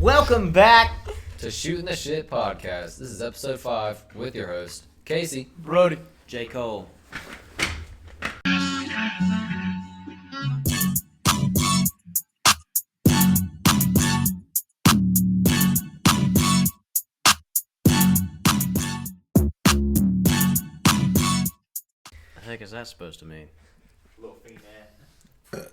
Welcome back to Shootin' the Shit podcast. This is episode 5 with your host, Casey, Brody, J. Cole. The heck is that supposed to mean? Little feet, man.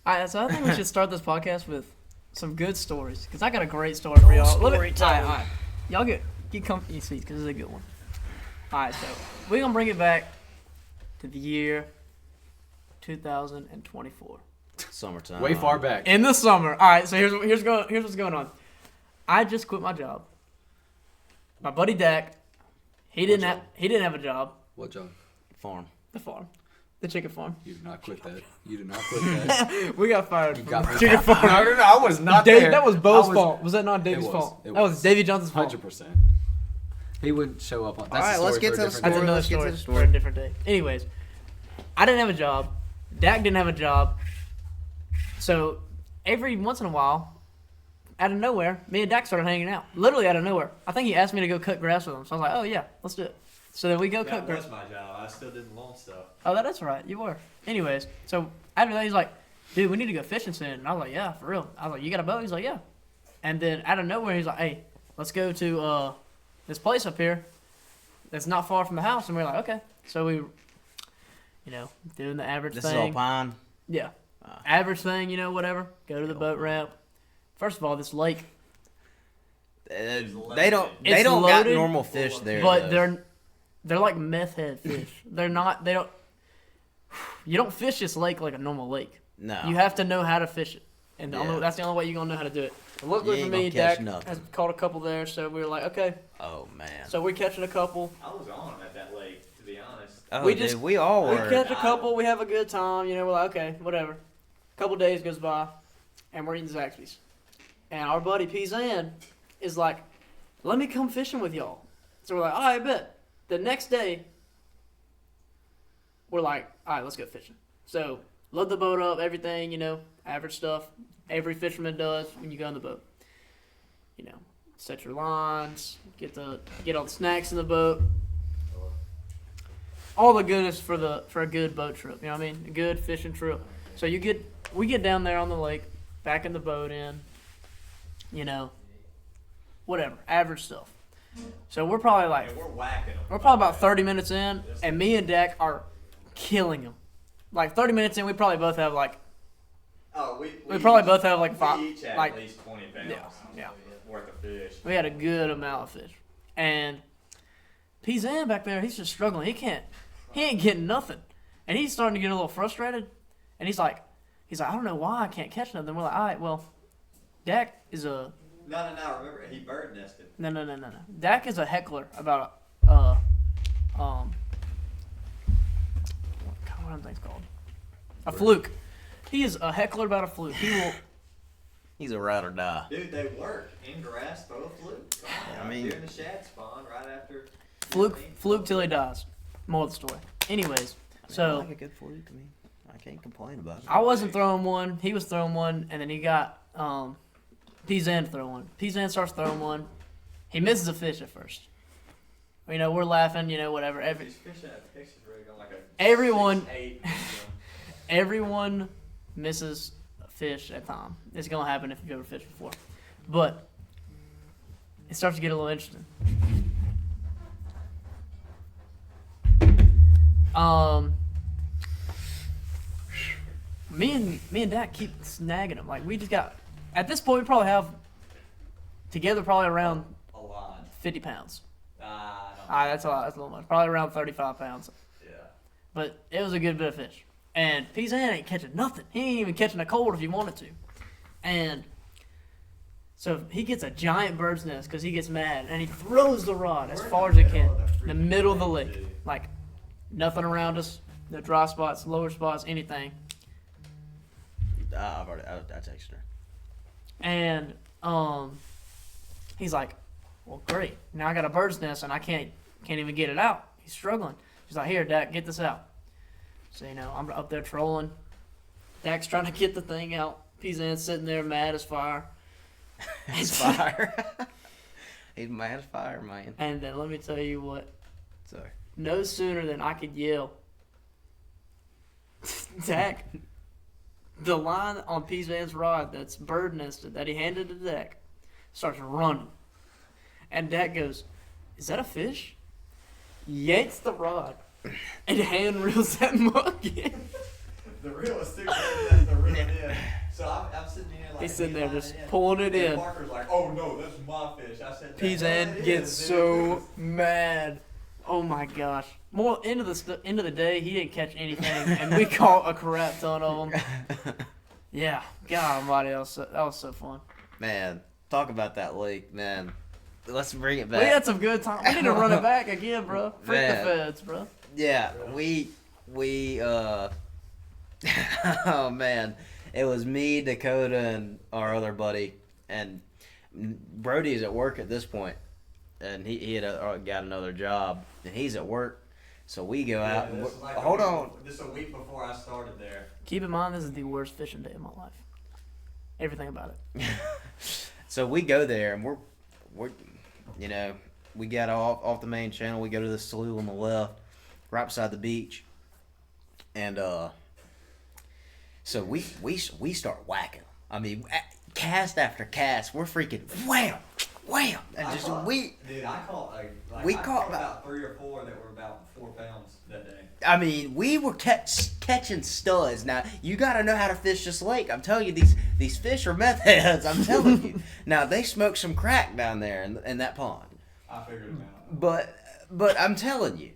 Alright, so I think we should start this podcast with some good stories, because I got a great story for y'all. Alright. Y'all get comfy seats, because it's a good one. Alright, so we're going to bring it back to the year 2024. Summertime. way far back. In the summer. Alright, so here's what's going on. I just quit my job. My buddy Dak, he didn't have a job. What job? Farm. The farm. The chicken farm. You did not quit that. You did not quit that. We got fired You from got the me. chicken farm. No, I was not Dave, there. that was Bo's fault. Was that not Davy's was. fault? It That was was. Davy Johnson's fault. 100%. He wouldn't show up on. That's All right, a story let's get for to a the different story. That's day. another Let's get to story the for story. a different day. Anyways, I didn't have a job. Dak didn't have a job. So every once in a while, out of nowhere, me and Dak started hanging out. Literally out of nowhere. I think he asked me to go cut grass with him. So I was like, oh yeah, let's do it. So then we go cut That grass. was my job. I still did lawn stuff. Oh, that's right. You were. Anyways, so after that, he's like, dude, we need to go fishing soon. And I was like, yeah, for real. I was like, you got a boat? He's like, yeah. And then out of nowhere, he's like, hey, let's go to this place up here that's not far from the house. And we're like, okay. So we, doing the average This thing. is all pine. Yeah. Average thing, whatever. Go to the boat ramp. First of all, this lake, They It's don't got loaded, normal fish there. but though. they're like meth head fish. You don't fish this lake like a normal lake. No. You have to know how to fish it. And Yeah. that's the only way you're going to know how to do it. And You luckily for ain't me, gonna catch Dak nothing. has caught a couple there, so we were like, okay. Oh man. So we're catching a couple. I was on them at that lake, to be honest. Oh, we dude, just- we all We were. catch a couple, we have a good time, we're like, okay, whatever. A couple days goes by, and we're eating Zaxby's. And our buddy Pizan is like, let me come fishing with y'all. So we're like, all right, bet. The next day, we're like, all right, let's go fishing. So load the boat up, everything, average stuff. Every fisherman does when you go on the boat. Set your lines, get all the snacks in the boat. All the goodness for a good boat trip. You know what I mean? A good fishing trip. So we get down there on the lake, back in the boat in, whatever, average stuff. So we're probably like, And we're whacking them. we're probably about 30 minutes in, and me and Dak are killing them. Like 30 minutes in, we probably both have like, Oh, we probably both have like five, We each had like, at least 20 pounds yeah. worth of fish. we had a good amount of fish. And Pizan back there, he's just struggling. He ain't getting nothing. And he's starting to get a little frustrated. And he's like, I don't know why I can't catch nothing. We're like, all right, well, Dak is a, No. Remember, he bird nested. no. Dak is a heckler about, what are things called? A fluke. He is a heckler about a fluke. He will, He's a ride or die. Dude, they work. In grass, throw a fluke. Come on. I mean- During the shad spawn, right after. fluke till he dies. More of the story. Anyways, I so like a good fluke. I mean, I can't complain about it. I wasn't throwing one. He was throwing one, and then he got Pizan to throw one. Pizan starts throwing one. He misses a fish at first. We're laughing, whatever. These fish have pictures rig on like a Everyone- 6'8", Everyone misses a fish at a time. It's gonna happen if you've ever fished before. But it starts to get a little interesting. Me and Dak keep snagging them. Like we just got. At this point, we probably have together probably around a lot. 50 pounds. No. That's a lot. That's a little much. Probably around 35 pounds. Yeah. But it was a good bit of fish. And Pizan ain't catching nothing. He ain't even catching a cold if he wanted to. And so he gets a giant bird's nest because he gets mad. And he throws the rod as far as it can. In the middle of the lake. Like, nothing around us. No dry spots, lower spots, anything. I texted her. And he's like, well, great. Now I got a bird's nest and I can't even get it out. He's struggling. He's like, here, Dak, get this out. So, I'm up there trolling. Dak's trying to get the thing out. Pizan's sitting there mad as fire. It's fire. He's mad as fire, man. And then let me tell you what. Sorry. No sooner than I could yell, Dak, the line on Peace Van's rod that's bird nested that he handed to Dak starts running. And Dak goes, "Is that a fish?" Yanks the rod and hand reels that mug in. The reel is too big to reel it in. So I'm sitting here like. He's sitting there lining just in. pulling it And in. Parker's like, "Oh no, that's my fish." I said, Peace "No, Van it gets is, so dude." mad. Oh my gosh! More end of the day, he didn't catch anything, and we caught a crap ton of them. Yeah, God Almighty, that was so fun. Man, talk about that lake, man. Let's bring it back. We had some good time. We need to run it back again, bro. Freak the Man. feds, bro. Yeah, we oh man, it was me, Dakota, and our other buddy, and Brody's at work at this point, and he had got another job, and he's at work, so we go out. And this is like hold on. This is a week before I started there. Keep in mind, this is the worst fishing day of my life. Everything about it. So we go there, and we're you know, we got off the main channel. We go to the slough on the left, right beside the beach, and so we start whacking. I mean, cast after cast, we're freaking wham, wham, and I just caught- we. Dude, I caught We I caught about 3 or 4 that were about 4 pounds that day. I mean, we were catching studs. Now you got to know how to fish this lake. I'm telling you, these fish are meth heads. I'm telling you. Now they smoke some crack down there in that pond. I figured them out. But I'm telling you,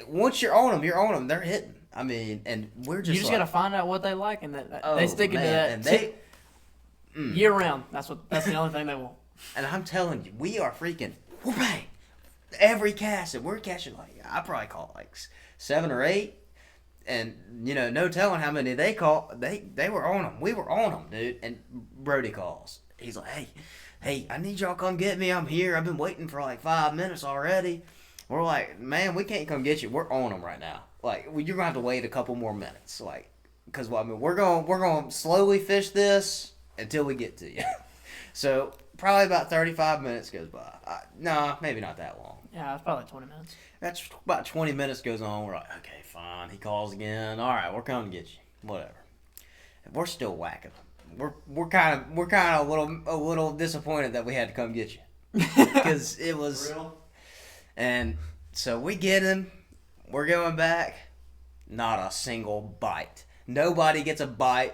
once you're on them, you're on them. They're hitting. I mean, and we're just You just like, gotta find out what they like, and that oh, they stick into man, that and they. year round. That's the only thing they want. And I'm telling you, we are freaking bang every cast, and we're catching like I probably caught like 7 or 8, and you know, no telling how many they caught. They were on them. We were on them, dude. And Brody calls. He's like, hey, I need y'all to come get me. I'm here. I've been waiting for like 5 minutes already. We're like, man, we can't come get you. We're on them right now. Like, you're gonna have to wait a couple more minutes, like, because I mean, we're going to slowly fish this until we get to you. So probably about 35 minutes goes by. No, maybe not that long. Yeah, it's probably 20 minutes. That's about 20 minutes goes on. We're like, okay, fine. He calls again. All right, we're coming to get you. Whatever. And we're still whacking. We're kind of a little disappointed that we had to come get you because it was. Real? And so we get him. We're going back. Not a single bite. Nobody gets a bite.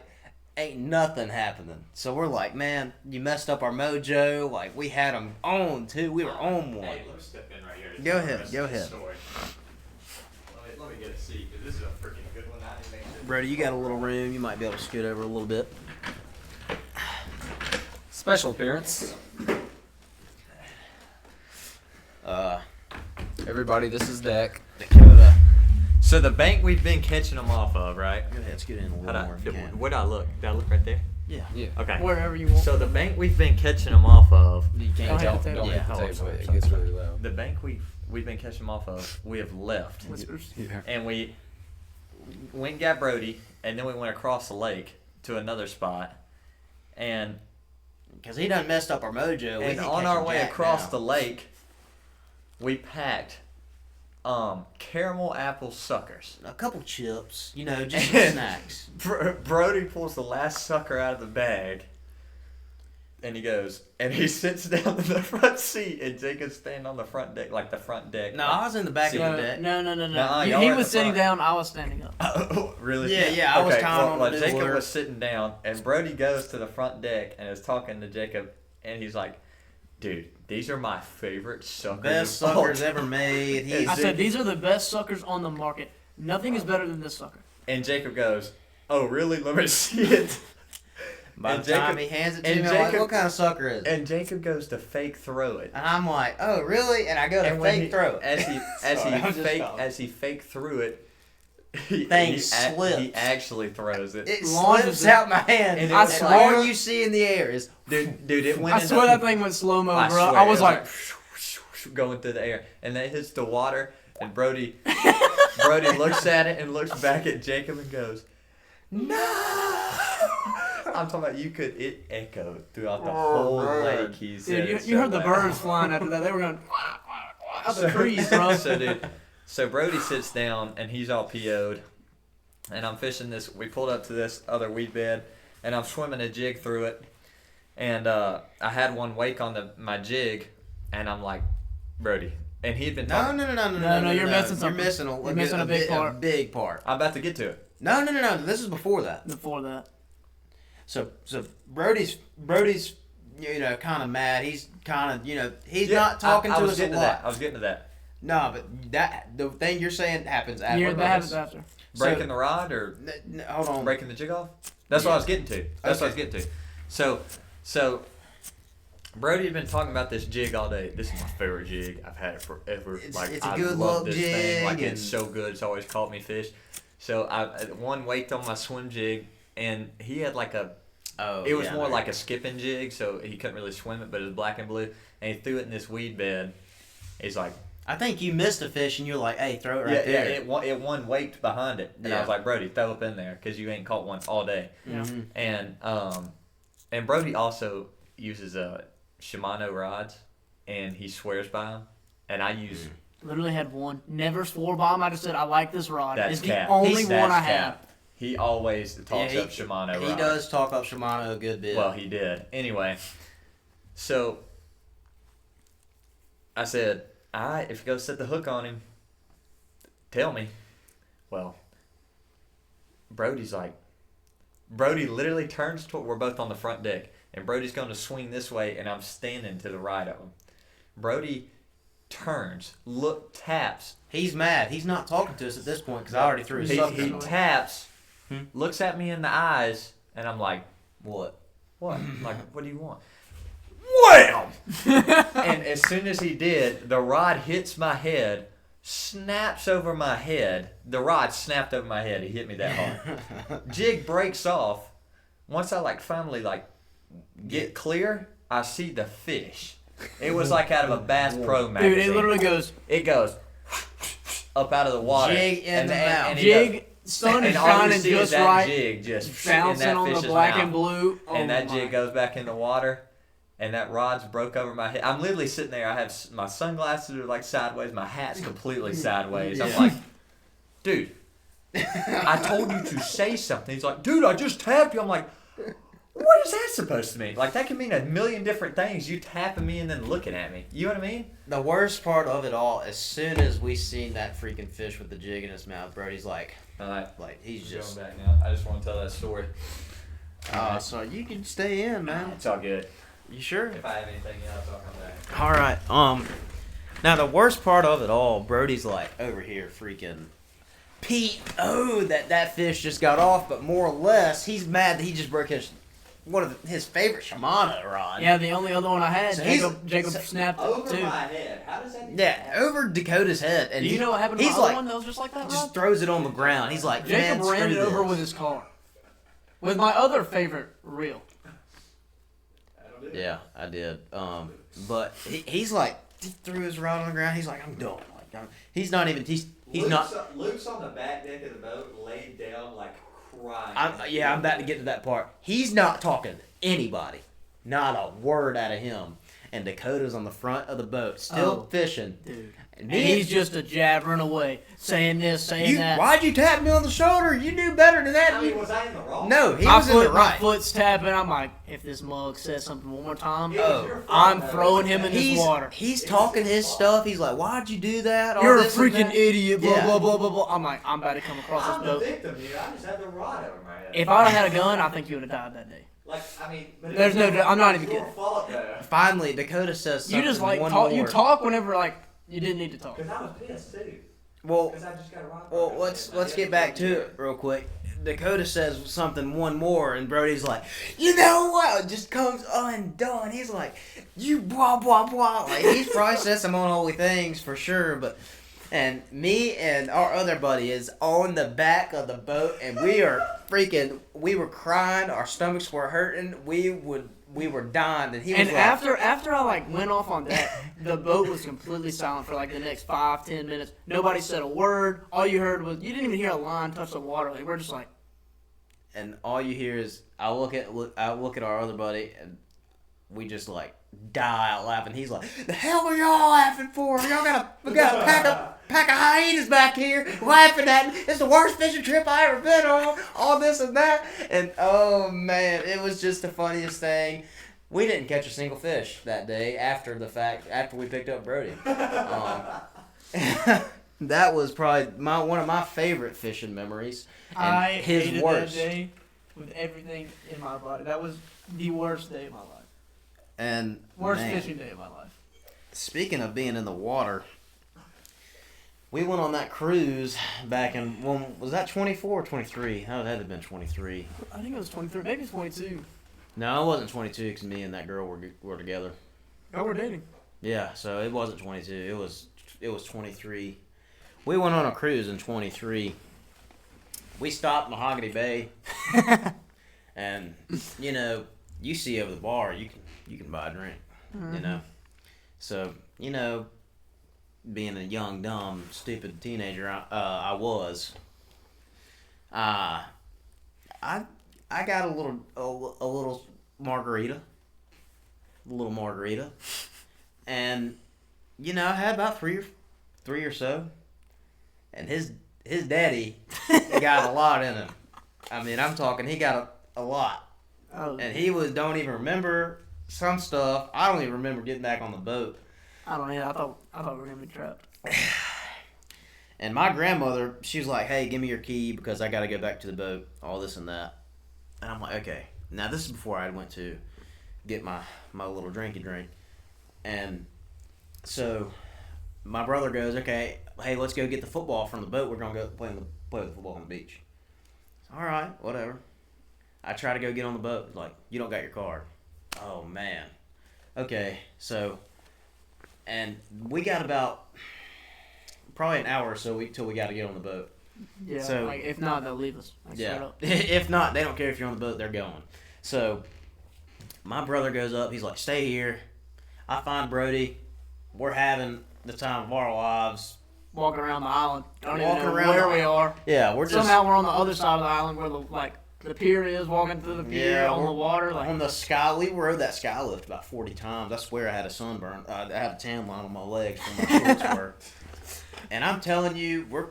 Ain't nothing happening. So we're like, man, you messed up our mojo. Like, we had them on, too. We were on one. Hey, let me step in right here. to Go tell the ahead, rest go of the ahead. story. Let me get a seat, because this is a freaking good one. I didn't make sure. Brody, you got a little room. You might be able to scoot over a little bit. Special appearance. Everybody, this is Dak. Dakota. So the bank we've been catching them off of, right? Go ahead, scoot in a little more if you can. Where did I look? Did I look right there? Yeah. Yeah. Okay. Wherever you want. So the bank we've been catching them off of, You Go can't ahead. tell. Don't Yeah. hit the oh, table. sorry, It sorry, gets sorry. really loud. the bank we've been catching them off of, we have left. Whispers. And we went and got Brody, and then we went across the lake to another spot. And Because he done messed up our mojo. We and ain't on our catching way jack across now. the lake, we packed caramel apple suckers. A couple chips, you know, just some snacks. Brody pulls the last sucker out of the bag, and he goes, and he sits down in the front seat, and Jacob's standing on the front deck, like the front deck. No, I was in the back of See, the deck. No. Nuh-uh, He y'all were at was the sitting front. down. I was standing up. Oh, really? Yeah, I was Okay, kinda on the Jacob door. was sitting down, and Brody goes to the front deck and is talking to Jacob, and he's like, dude, these are my favorite suckers. Best of all suckers time." ever made. He's I said these are the best suckers on the market. Nothing is better than this sucker. And Jacob goes, oh, really? Let me see it. by and the time Jacob- he hands it to and me, I'm like, Jacob- what kind of sucker is it? And Jacob goes to fake throw it. And I'm like, oh, really? And I go to And when fake he- throw it. Sorry, I'm just talking. as he fake threw it, he slips. he actually throws it. It Launches slips it. out my hand. And And it- I I swear, swear- all you see in the air is Dude, it went. I in swear the- that thing went slow mo, I bro. swear, I was it like, going through the air, and then it hits the water, and Brody looks at it and looks back at Jacob and goes, "No!" I'm talking about it echoed throughout the whole lake. He said Dude, you heard the birds flying after that. They were going out the trees, bro. So Brody sits down and he's all PO'd, and I'm fishing this. We pulled up to this other weed bed, and I'm swimming a jig through it, and I had one wake on my jig, and I'm like, Brody, and he'd been talking. No, you're missing something. You're missing a big part. A big part. I'm about to get to it. No. This is before that. Before that. So Brody's kind of mad. He's kind of he's not talking to us a lot. I was getting to that. No, but the thing you're saying happens after. Yeah, that happens after. Breaking the rod or hold on. Breaking the jig off? That's what I was getting to. What I was getting to. So Brody had been talking about this jig all day. This is my favorite jig. I've had it forever. It's I a good love look this jig. thing. Like it's so good. It's always caught me fish. So one waked on my swim jig, and he had like a. It was more like a skipping jig, so he couldn't really swim it, but it was black and blue. And he threw it in this weed bed. He's like, I think you missed a fish, and you're like, hey, throw it right there. there. It one waked behind it, and I was like, Brody, throw up in there, because you ain't caught one all day. Mm-hmm. And Brody also uses Shimano rods, and he swears by them, and I use. Literally had one. Never swore by him. I just said, I like this rod. That's it's cap. the only one I have. He always talks up Shimano rods. He does talk up Shimano a good bit. Well, he did. Anyway, so I said, all right, if you go set the hook on him, tell me. Well, Brody literally turns toward, we're both on the front deck, and Brody's going to swing this way, and I'm standing to the right of him. Brody turns, taps. He's mad. He's not talking to us at this point because I already threw his sucker. He taps, looks at me in the eyes, and I'm like, what? Like, what do you want? Wham! And as soon as he did, the rod hits my head, snaps over my head. The rod snapped over my head. He hit me that hard. Jig breaks off. Once I finally get clear, I see the fish. It was like out of a Bass Pro magazine. Dude, it literally goes. It goes up out of the water. Jig in the mouth. Jig, sun is shining just right. Jig just bouncing on the black and blue. And that jig goes back in the water. And that rod's broke over my head. I'm literally sitting there. I have my sunglasses are sideways. My hat's completely sideways. I'm like, dude, I told you to say something. He's like, dude, I just tapped you. I'm like, what is that supposed to mean? That can mean a million different things. You tapping me and then looking at me. You know what I mean? The worst part of it all, as soon as we seen that freaking fish with the jig in his mouth, Brody's like, he's just going back now. I just want to tell that story. So you can stay in, man. It's all good. You sure? If I have anything else, I'll come back. All right. Now the worst part of it all, Brody's over here freaking Pete. Oh, that fish just got off, but more or less, he's mad that he just broke one of his favorite Shimano rod. Yeah, the only other one I had. So Jacob snapped over too. my head. How does that? Yeah, over Dakota's head. And Do you know what happened to he's my other one that was just like that, just rod? throws it on the ground. He's like, Jacob man, ran it screw over this. with his car. With my other favorite reel. Yeah, I did. But he threw his rod on the ground. He's like, I'm done. He's not even. He's not. Luke's on the back deck of the boat, laid down crying. I'm about to get to that part. He's not talking to anybody. Not a word out of him. And Dakota's on the front of the boat, still fishing. Dude. And he's just a jabbering away, saying this, saying that. Why'd you tap me on the shoulder? You knew better than that. Was I in the wrong? No, he was in the right. My foot's tapping. I'm like, if this mug says something one more time, Oh. I'm throwing him in this water. He's talking his stuff. He's like, why'd you do that? You're a this and freaking that. idiot, blah, Yeah. blah, blah, blah, blah. I'm like, I'm about to come across I'm this the boat. victim here. I just had the rod over my head. If I'd have had a gun, I think you would have died that day. But There's no, I'm not even your kidding. fault though. Finally, Dakota says something. You just one talk. You more. talk whenever you didn't need to talk. Because I was pissed too. Well, Because I just got a rod. Well, let's get back to it real quick. Dakota says something one more, and Brody's like, you know what? It just comes undone. He's like, you blah blah blah. He's probably said some unholy things for sure, but. And me and our other buddy is on the back of the boat, and we were crying, our stomachs were hurting, we were dying, and he was And after I went off on that, the boat was completely silent for the next 5-10 minutes. Nobody said a word. All you heard was you didn't even hear a line touch the water. We're just like, and all you hear is I look at our other buddy, and we just like die out laughing. He's like, "The hell are y'all laughing for? We got a pack of hyenas back here laughing at me. It's the worst fishing trip I ever been on. All this and that." And oh man, it was just the funniest thing. We didn't catch a single fish that day after we picked up Brody. That was probably one of my favorite fishing memories. And I his hated worst. that day with everything in my body. That was the worst day of my life. And Worst man, fishing day of my life. speaking of being in the water, we went on that cruise back in, was that 24 or 23? Oh, that had to have been 23. I think it was 23, maybe 22. No, it wasn't 22 because me and that girl were together. Oh, we're dating. Yeah, so it wasn't 22. It was 23. We went on a cruise in 23. We stopped Mahogany Bay, and you see over the bar, you can buy a drink, So being a young, dumb, stupid teenager, I was. I got a little margarita, and I had about three or so, and his daddy got a lot in him. I mean, I'm talking, he got a lot, Oh, and he don't even remember some stuff. I don't even remember getting back on the boat. I don't know. I thought we were gonna be trapped. And my grandmother, she was like, "Hey, give me your key because I got to go back to the boat, all this and that." And I'm like, "Okay." Now, this is before I went to get my little drinky drink. And so my brother goes, "Okay, hey, let's go get the football from the boat. We're going to go play with the football on the beach." All right, whatever. I try to go get on the boat. Like, "You don't got your card." Oh, man. Okay, so, and we got about probably an hour or so till we got to get on the boat. Yeah. So- like, if not, they'll leave us. Like, straight Yeah. up. If not, they don't care if you're on the boat, they're going. So my brother goes up, he's like, "Stay here." I find Brody. We're having the time of our lives. Walking around the island. Don't even Walking know around where the- we are. Yeah, we're just Somehow we're on the other side of the island where the pier is, walking through the pier on we're the water. Like, on the sky. We rode that sky lift about 40 times. I swear I had a sunburn. I had a tan line on my legs from my shorts were. And I'm telling you, we're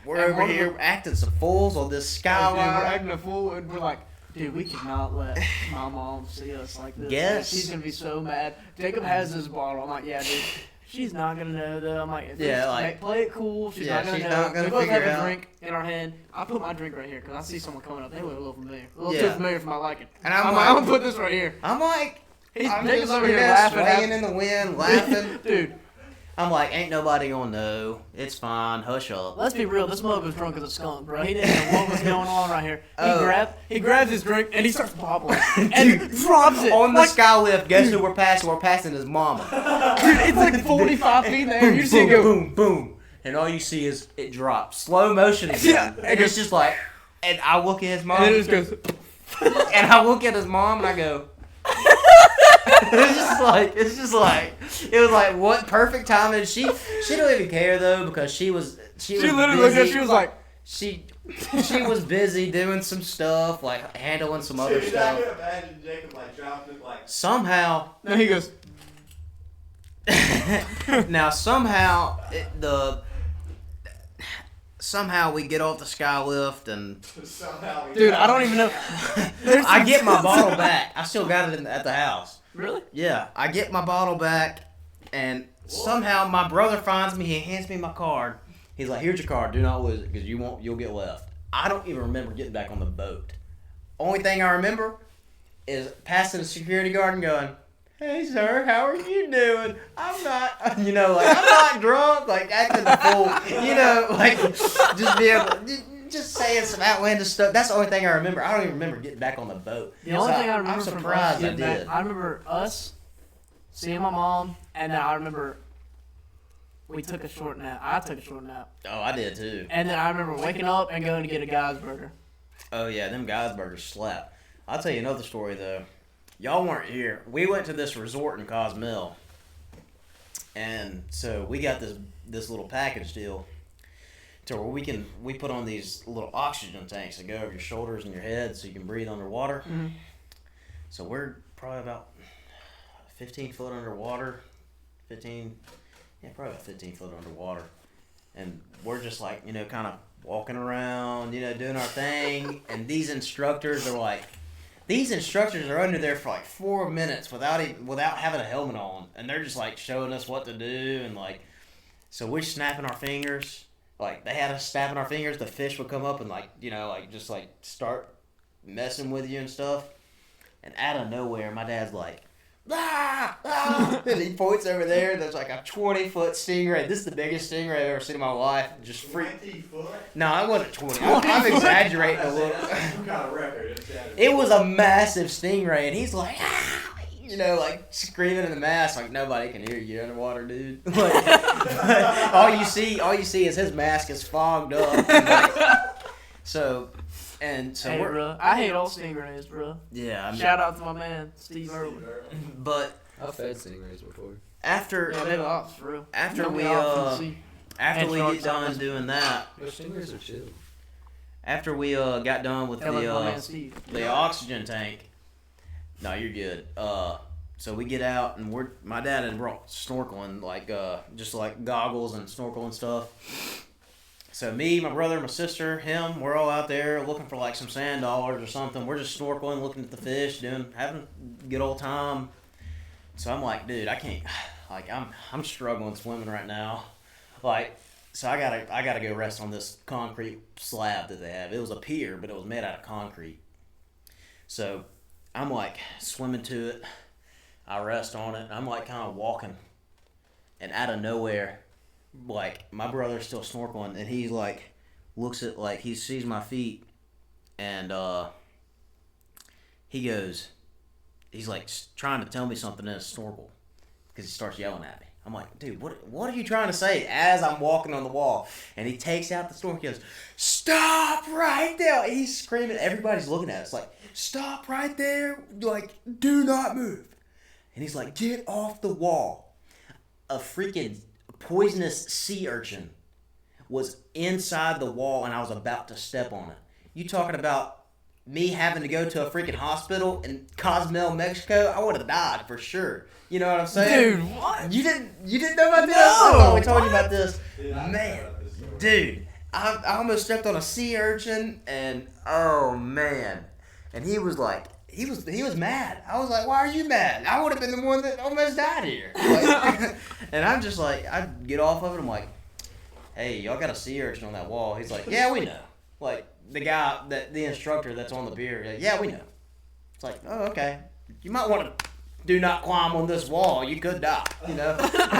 And over one of here acting some fools on this dude, we're skyline. acting a fool, and we're like, dude, we cannot let my mom see us like this. Yes. She's gonna be so mad. Jacob has his bottle. I'm like, yeah, dude. She's not gonna know though. I'm like, Yeah, like- play it cool. She's Yeah, not gonna she's know. not gonna we both figure have a out. drink in our hand. I put my drink right here because I see someone coming up. They look a little familiar, a little Yeah. too familiar for my liking. And I'm I'm like- gonna put this right here. I'm like, I'm Jacob's just over here there laughing at swaying in the wind, laughing. Dude, I'm like, ain't nobody gonna know. It's fine. Hush up. let's be real. This mug was drunk as a skunk, bro. He didn't know what was going on right here. Oh. He grabs his drink and he starts bobbling and drops it On the like, sky lift, guess who we're passing? We're passing his mama. dude, it's like 45 feet in the air. You see it go. boom, boom. And all you see is it drops. Slow motion again. Yeah. And it's just like, and I look at his mom. And it just goes. And I look at his mom and I go, it was like what perfect timing. She don't even care though because she was literally looked at busy. it, she was like, she was busy doing some stuff, like handling some other Dude, I stuff. can imagine Jacob like dropping it like Somehow, no, he goes. now somehow we get off the sky lift and somehow. Dude, I don't even know. I get my bottle back. I still got it at the house. Really? Yeah, I get my bottle back, and somehow my brother finds me. He hands me my card. He's like, "Here's your card. Do not lose it, because you'll get left." I don't even remember getting back on the boat. Only thing I remember is passing the security guard and going, "Hey, sir, how are you doing? I'm not, I'm not drunk, like acting a fool, like just being, just saying some outlandish stuff." That's the only thing I remember. I don't even remember getting back on the boat. The only So thing I remember I'm from us surprised I getting back, did. I remember us seeing my mom, and then I remember we took a short nap. I took a short nap. Oh, I did too. And then I remember waking up and going to get a guy's burger. Oh yeah, them guys burgers slap. I'll tell you another story though. Y'all weren't here. We went to this resort in Cozumel, and so we got this little package deal. to where we put on these little oxygen tanks that go over your shoulders and your head so you can breathe underwater. Mhm. So we're probably about 15 foot underwater, probably about 15 foot underwater, and we're just like kind of walking around, doing our thing, and these instructors are under there for like 4 minutes without having a helmet on, and they're just like showing us what to do, and like, so we're snapping our fingers. Like, they had us snapping our fingers, the fish would come up and just start messing with you and stuff. And out of nowhere, my dad's like, ah, ah, and he points over there. There's like a 20-foot stingray. This is the biggest stingray I've ever seen in my life. Just 20 foot? No, I wasn't 20. I'm exaggerating a little. Some kind of record. It was a massive stingray, and he's like, ah, like screaming in the mask, like nobody can hear you underwater, dude. Like, all you see is his mask is fogged up. And so Hey, we're, bro. I hate all stingrays, bro. yeah. I mean, Shout out to my man, Steve Irwin. but I've fed stingrays before. after Yeah, they love us, bro. after Don't we get off from the sea. after And we sharks get done out. doing that, But stingrays are chill. after we got done with Tell us my man Steve. the oxygen tank. No, you're good. So we get out and my dad had brought snorkeling, just like goggles and snorkel and stuff. So me, my brother, my sister, him, we're all out there looking for like some sand dollars or something. We're just snorkeling, looking at the fish, having a good old time. So I'm like, dude, I can't, like, I'm struggling swimming right now. Like, so I gotta go rest on this concrete slab that they have. It was a pier, but it was made out of concrete. So I'm like swimming to it. I rest on it. I'm like kind of walking, and out of nowhere, like, my brother's still snorkeling, and he like looks at, like, he sees my feet, and he's like trying to tell me something in his snorkel, because he starts yelling at me. I'm like, dude, what are you trying to say? As I'm walking on the wall, and he takes out the snorkel, he goes, stop right there. He's screaming. Everybody's looking at us like, stop right there, like, do not move. And he's like, get off the wall. A freaking poisonous sea urchin was inside the wall, and I was about to step on it. You talking about me having to go to a freaking hospital in Cozumel, Mexico? I would have died for sure. You know what I'm saying? Dude, what? You didn't know about this? No, I thought we told you about what? this. Dude, I know Man, about this story. dude, I almost stepped on a sea urchin, and oh man, and he was like, he was mad. I was like, why are you mad? I would have been the one that almost died here. Like, and I'm just like, I get off of it. I'm like, hey, y'all got a sea urchin on that wall? He's like, yeah, we know. Like, the instructor that's on the pier, like, yeah, we know. It's like, oh, okay. You might want to do not climb on this wall. You could die,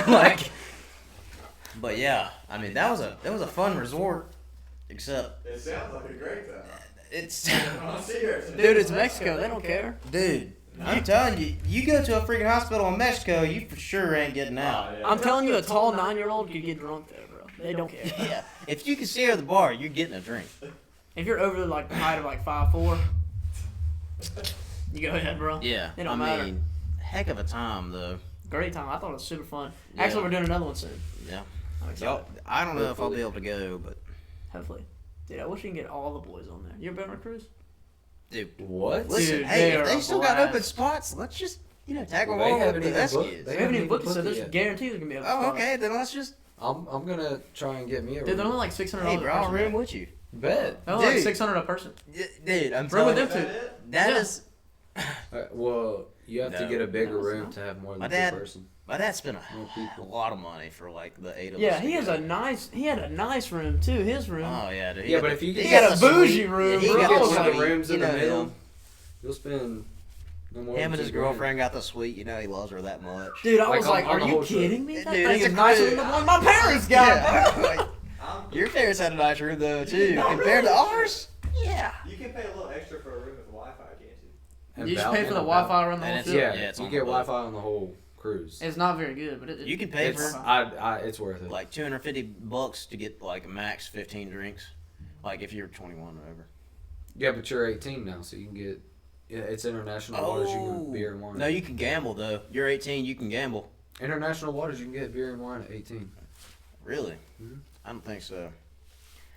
like. But yeah, I mean, that was a fun resort, except It sounds like a great time. it's. I'm serious. Dude, it's Mexico. They don't care. Dude, I'm telling you, you go to a freaking hospital in Mexico, you for sure ain't getting out. Oh, yeah. I'm telling you, a tall 9-year-old could get drunk there, bro. They don't care. Yeah, if you can stay at the bar, you're getting a drink. If you're over like the height of like 5'4", you go ahead, bro. Yeah, It don't matter. heck of a time though. Great time. I thought it was super fun. Yeah. Actually, we're doing another one soon. Yeah, I'm excited. y'all. I don't know if I'll be able to go, but Hopefully. Dude, I wish you can get all the boys on there. You ever been on a cruise? dude, What? listen, Dude, hey, they if are they a still got blast. open spots, let's just tag Well, along they with haven't the even booked- Eskies. They haven't even booked it, so booked it there's yet. guaranteed there's gonna be a Oh, spot. okay, then let's just. I'm gonna try and get me a Dude, they're room. only like $600 Hey, bro, I'll a room person. with you. Bet. They're only like Dude. $600 a person. Dude, I'm Room with telling them you, two. that Yeah. is. Well, you have to No. get a bigger No, it's room not. to have more My than dad- two person. My dad spent More a people. lot of money for like the 8 of us. Yeah, to he has go. He had a nice room too. His room. Oh yeah, dude. Yeah, but if you he get a the bougie suite. room, Yeah, he bro, got I the was one of like, the suite, rooms in the know middle, him. you'll spend no more Him than and his $2,000. girlfriend got the suite. You know, he loves her that much. Dude, I Like, was like, on are the you whole trip. kidding me? That Dude, thing it's is a nicer cruise. than the one my parents got. Yeah, like, I'm- your parents had a nice room though too, Not compared to really. ours. Yeah. You can pay a little extra for a room with Wi-Fi, can't you? And You just balcony pay for the and Wi-Fi around the And whole it's- trip. Yeah, it's you on get the boat. Wi-Fi on the whole cruise. It's not very good, but You can pay It's for it's worth it. like $250 to get like a max 15 drinks, like if you're 21 or over. Yeah, but you're 18 now, so you can get. Yeah, it's international waters. You can get beer and wine. No, you can gamble though. You're 18, you can gamble. International waters, you can get beer and wine at 18. Really? Mhm. I don't think so.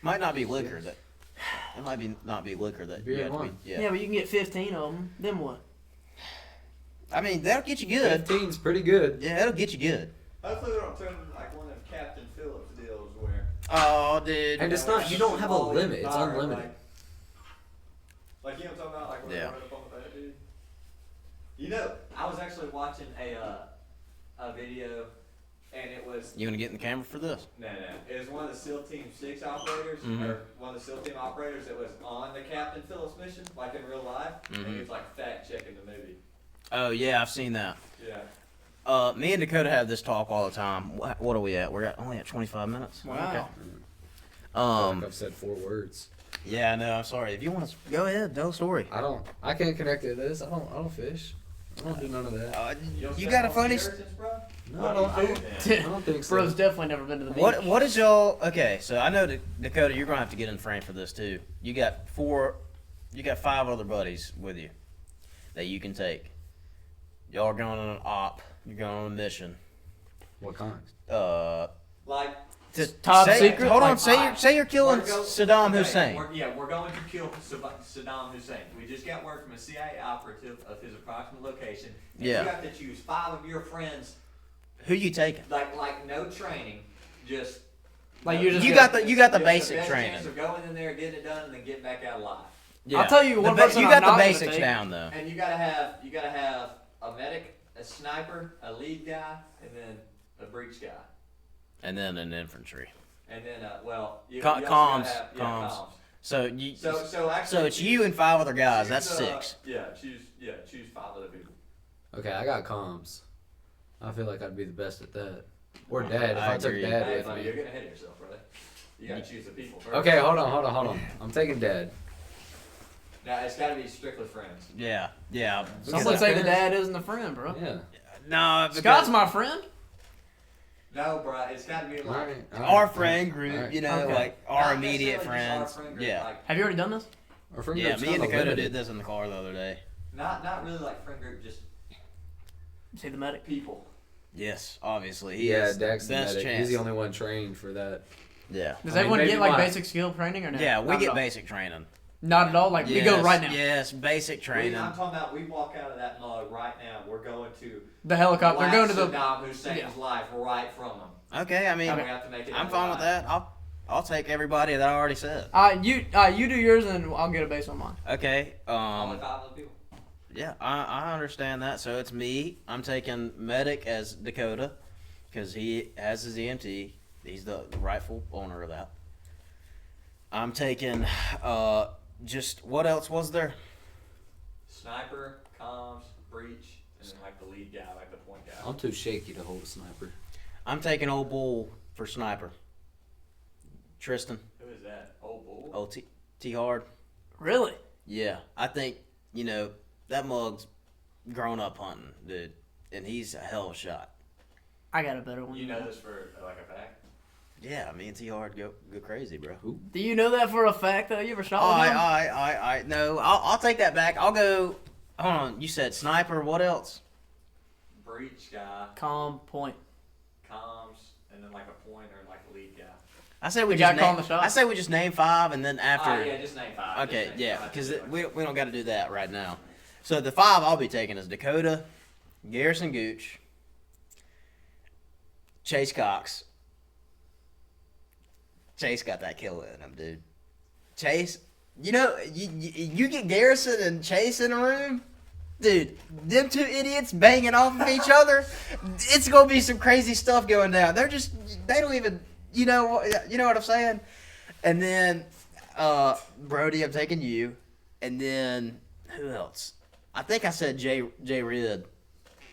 Might not be liquor that. It might be not be liquor that. Beer you and have to be, wine. Yeah, but you can get 15 of them. Then what? I mean, that'll get you good. 15's pretty good. Yeah, it'll get you good. Hopefully they don't turn into like one of them Captain Phillips deals where. Oh, dude. And it's not. You don't have a limit. It's Fire, unlimited. Like you know what I'm talking about? Like when Yeah. they run up on the boat, dude. You know, I was actually watching a video, and it was You gonna get in the camera for this? no. It was one of the SEAL Team 6 operators, or one of the SEAL Team operators that was on the Captain Phillips mission, like in real life, and he was like fact checking the movie. Oh yeah, I've seen that. Yeah. Me and Dakota have this talk all the time. What are we at? only at 25 minutes. Wow. Okay. I've said 4 words. Yeah, no, I'm sorry. If you want to go ahead, tell a story. I can't connect to this. I don't fish. I don't do none of that. You got a funny. Inheritance, bro? No, I don't think so. Bro's definitely never been to the beach. What is y'all? Okay, so I know Dakota, you're gonna have to get in frame for this too. You got 5 other buddies with you that you can take. Y'all are going on an op. You're going on a mission. What kind? Like, Top secret? Hold on. Like, Say you're killing we're go- Saddam okay, Hussein. We're going to kill Saddam Hussein. We just got word from a CIA operative of his approximate location. And Yeah. You have to choose 5 of your friends, Who you taking? like no training, just. Like you just You got- got the just basic best training. chance of going in there, getting it done, and then getting back out alive. Yeah. I'll tell you one person You I'm got the not gonna basics take. down though. And you gotta have a medic, a sniper, a lead guy, and then a breach guy. And then an infantry. And then, you Co- also gotta comms, have, comms. comms. So you. So actually, So it's you and 5 other guys. That's choose, 6. Choose 5 other people. Okay, I got comms. I feel like I'd be the best at that. Or dad. If I I took agree. dad Hey, with buddy, me. you're getting ahead of yourself, brother. You gotta choose the people first. Okay, hold on. I'm taking dad. Now it's gotta be strictly friends. Yeah. Yeah. Some Because would say the parents- dad isn't the friend, bro. Yeah. No, Scott's my friend. No, bro, it's gotta be like our friend group. Alright. You know, Okay. like our not immediate necessarily friends. just our friend group, Yeah. Like, Have you already done this? Our friend Yeah. group's Me and kinda Dakota limited. did this in the car the other day. not really like friend group, just See the medic. people. Yes, obviously. He Yeah, is Dax the the best medic. chance. He's the only one trained for that. Yeah. Does I mean, everyone maybe get like mine. basic skill training or no? Yeah, we Not get at all. basic training. Not at all. Like we go Yes, right now. Yes, basic training. I'm talking about we walk out of that mug right now. We're going to The helicopter. They're going to the. Saddam Hussein's Yeah. life right from him. Okay, I mean, And we have to make it I'm out fine with alive. that. I'll take everybody that I already said. You do yours and I'll get a base on mine. Okay. Only 5 other people. Yeah, I understand that. So it's me. I'm taking medic as Dakota because he has his EMT. He's the rightful owner of that. I'm taking just what else was there? Sniper, comms, breach, and then like the lead guy, like the point guy. I'm too shaky to hold a sniper. I'm taking old bull for sniper. Tristan, Who is that? Old bull. old T Hard. Really? Yeah, I think that mug's grown up hunting, dude, and he's a hell of a shot. I got a better one. You know this for like a fact? Yeah, me and T Hard go crazy, bro. Do you know that for a fact though? You ever shot Oh, with him? I no, I'll take that back. I'll go. Hold on, you said sniper. What else? Breach guy, Calm point. comms, and then like a point or like a lead guy. I say we The just guy calling name. the shots? I say we just name 5, and then after. Yeah, just name 5. Okay, Just name yeah, 5. because we don't got to do that right now. So the 5 I'll be taking is Dakota, Garrison Gooch, Chase Cox. Chase got that kill in him, dude. Chase, you get Garrison and Chase in a room, dude. Them 2 idiots banging off of each other. It's gonna be some crazy stuff going down. They don't even, you know what I'm saying. And then, Brody, I'm taking you, and then who else? I think I said Jay Rid.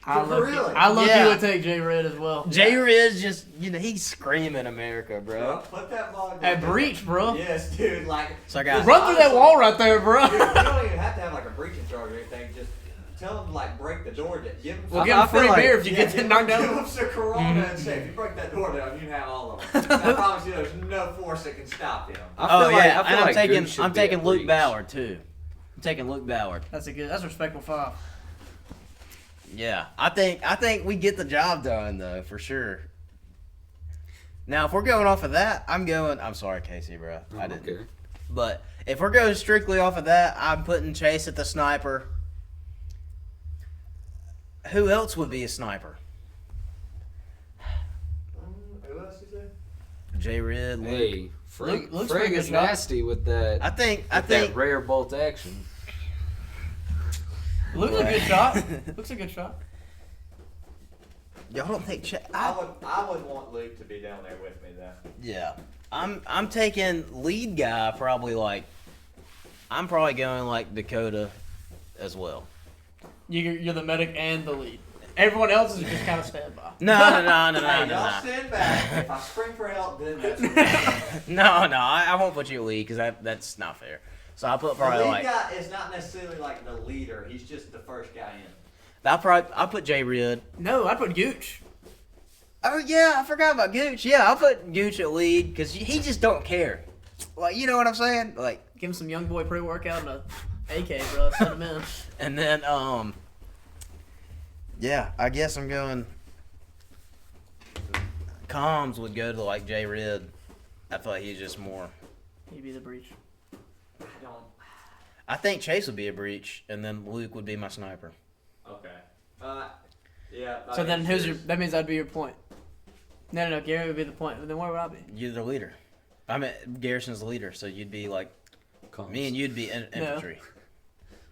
I love Really? you would take J Red as well. Jay Rid's just, he's screaming America, Bro, bro. put that log At down. breach, bro. Yes, dude. Like, So I got- Run through that wall right there, bro. Dude, you don't even have to have like a breaching charge or anything. Just tell them to like break the door down. Give them. We'll give him I feel free like- beer if you get give knocked them down. some Corona and say, if you break that door down, you can have all of them. I promise you, there's no force that can stop them. I feel Oh like- yeah, I feel and I'm like taking Goose should I'm be at taking Luke breach. Ballard too. I'm taking Luke Ballard. That's a respectable 5. Yeah, I think we get the job done though for sure. Now, if we're going off of that, I'm sorry, Casey, bro. I didn't. Okay. But if we're going strictly off of that, I'm putting Chase at the sniper. Who else would be a sniper? Who else is there? J. Rid, Luke. Hey, Frank Luke's pretty good is shot. nasty with that. I think that rare bolt action. Luke's a good shot. Luke's a good shot. y'all don't think I would want Luke to be down there with me though. Yeah. I'm taking lead guy I'm probably going like Dakota as well. You're the medic and the lead. Everyone else is just kind of standby. No. Hey, y'all stand back. If I spring for help, then that's what No, I won't put you lead because that's not fair. So I'll put probably the lead like guy is not necessarily like the leader. He's just the first guy in. I'll put J. Rid. No, I put Gooch. Oh yeah, I forgot about Gooch. Yeah, I'll put Gooch at lead because he just don't care. Like, you know what I'm saying? Like, Give him some young boy pre-workout and a AK, bro. Send him in. and then yeah, I guess I'm going. Comms would go to like J. Rid. I feel like he's just more. He'd be the breach. I don't. I think Chase would be a breach, and then Luke would be my sniper. Okay. Yeah. So then that means that'd be your point. No, Gary would be the point. Then where would I be? You're the leader. I mean, Garrison's the leader, so you'd be like me, and you'd be infantry.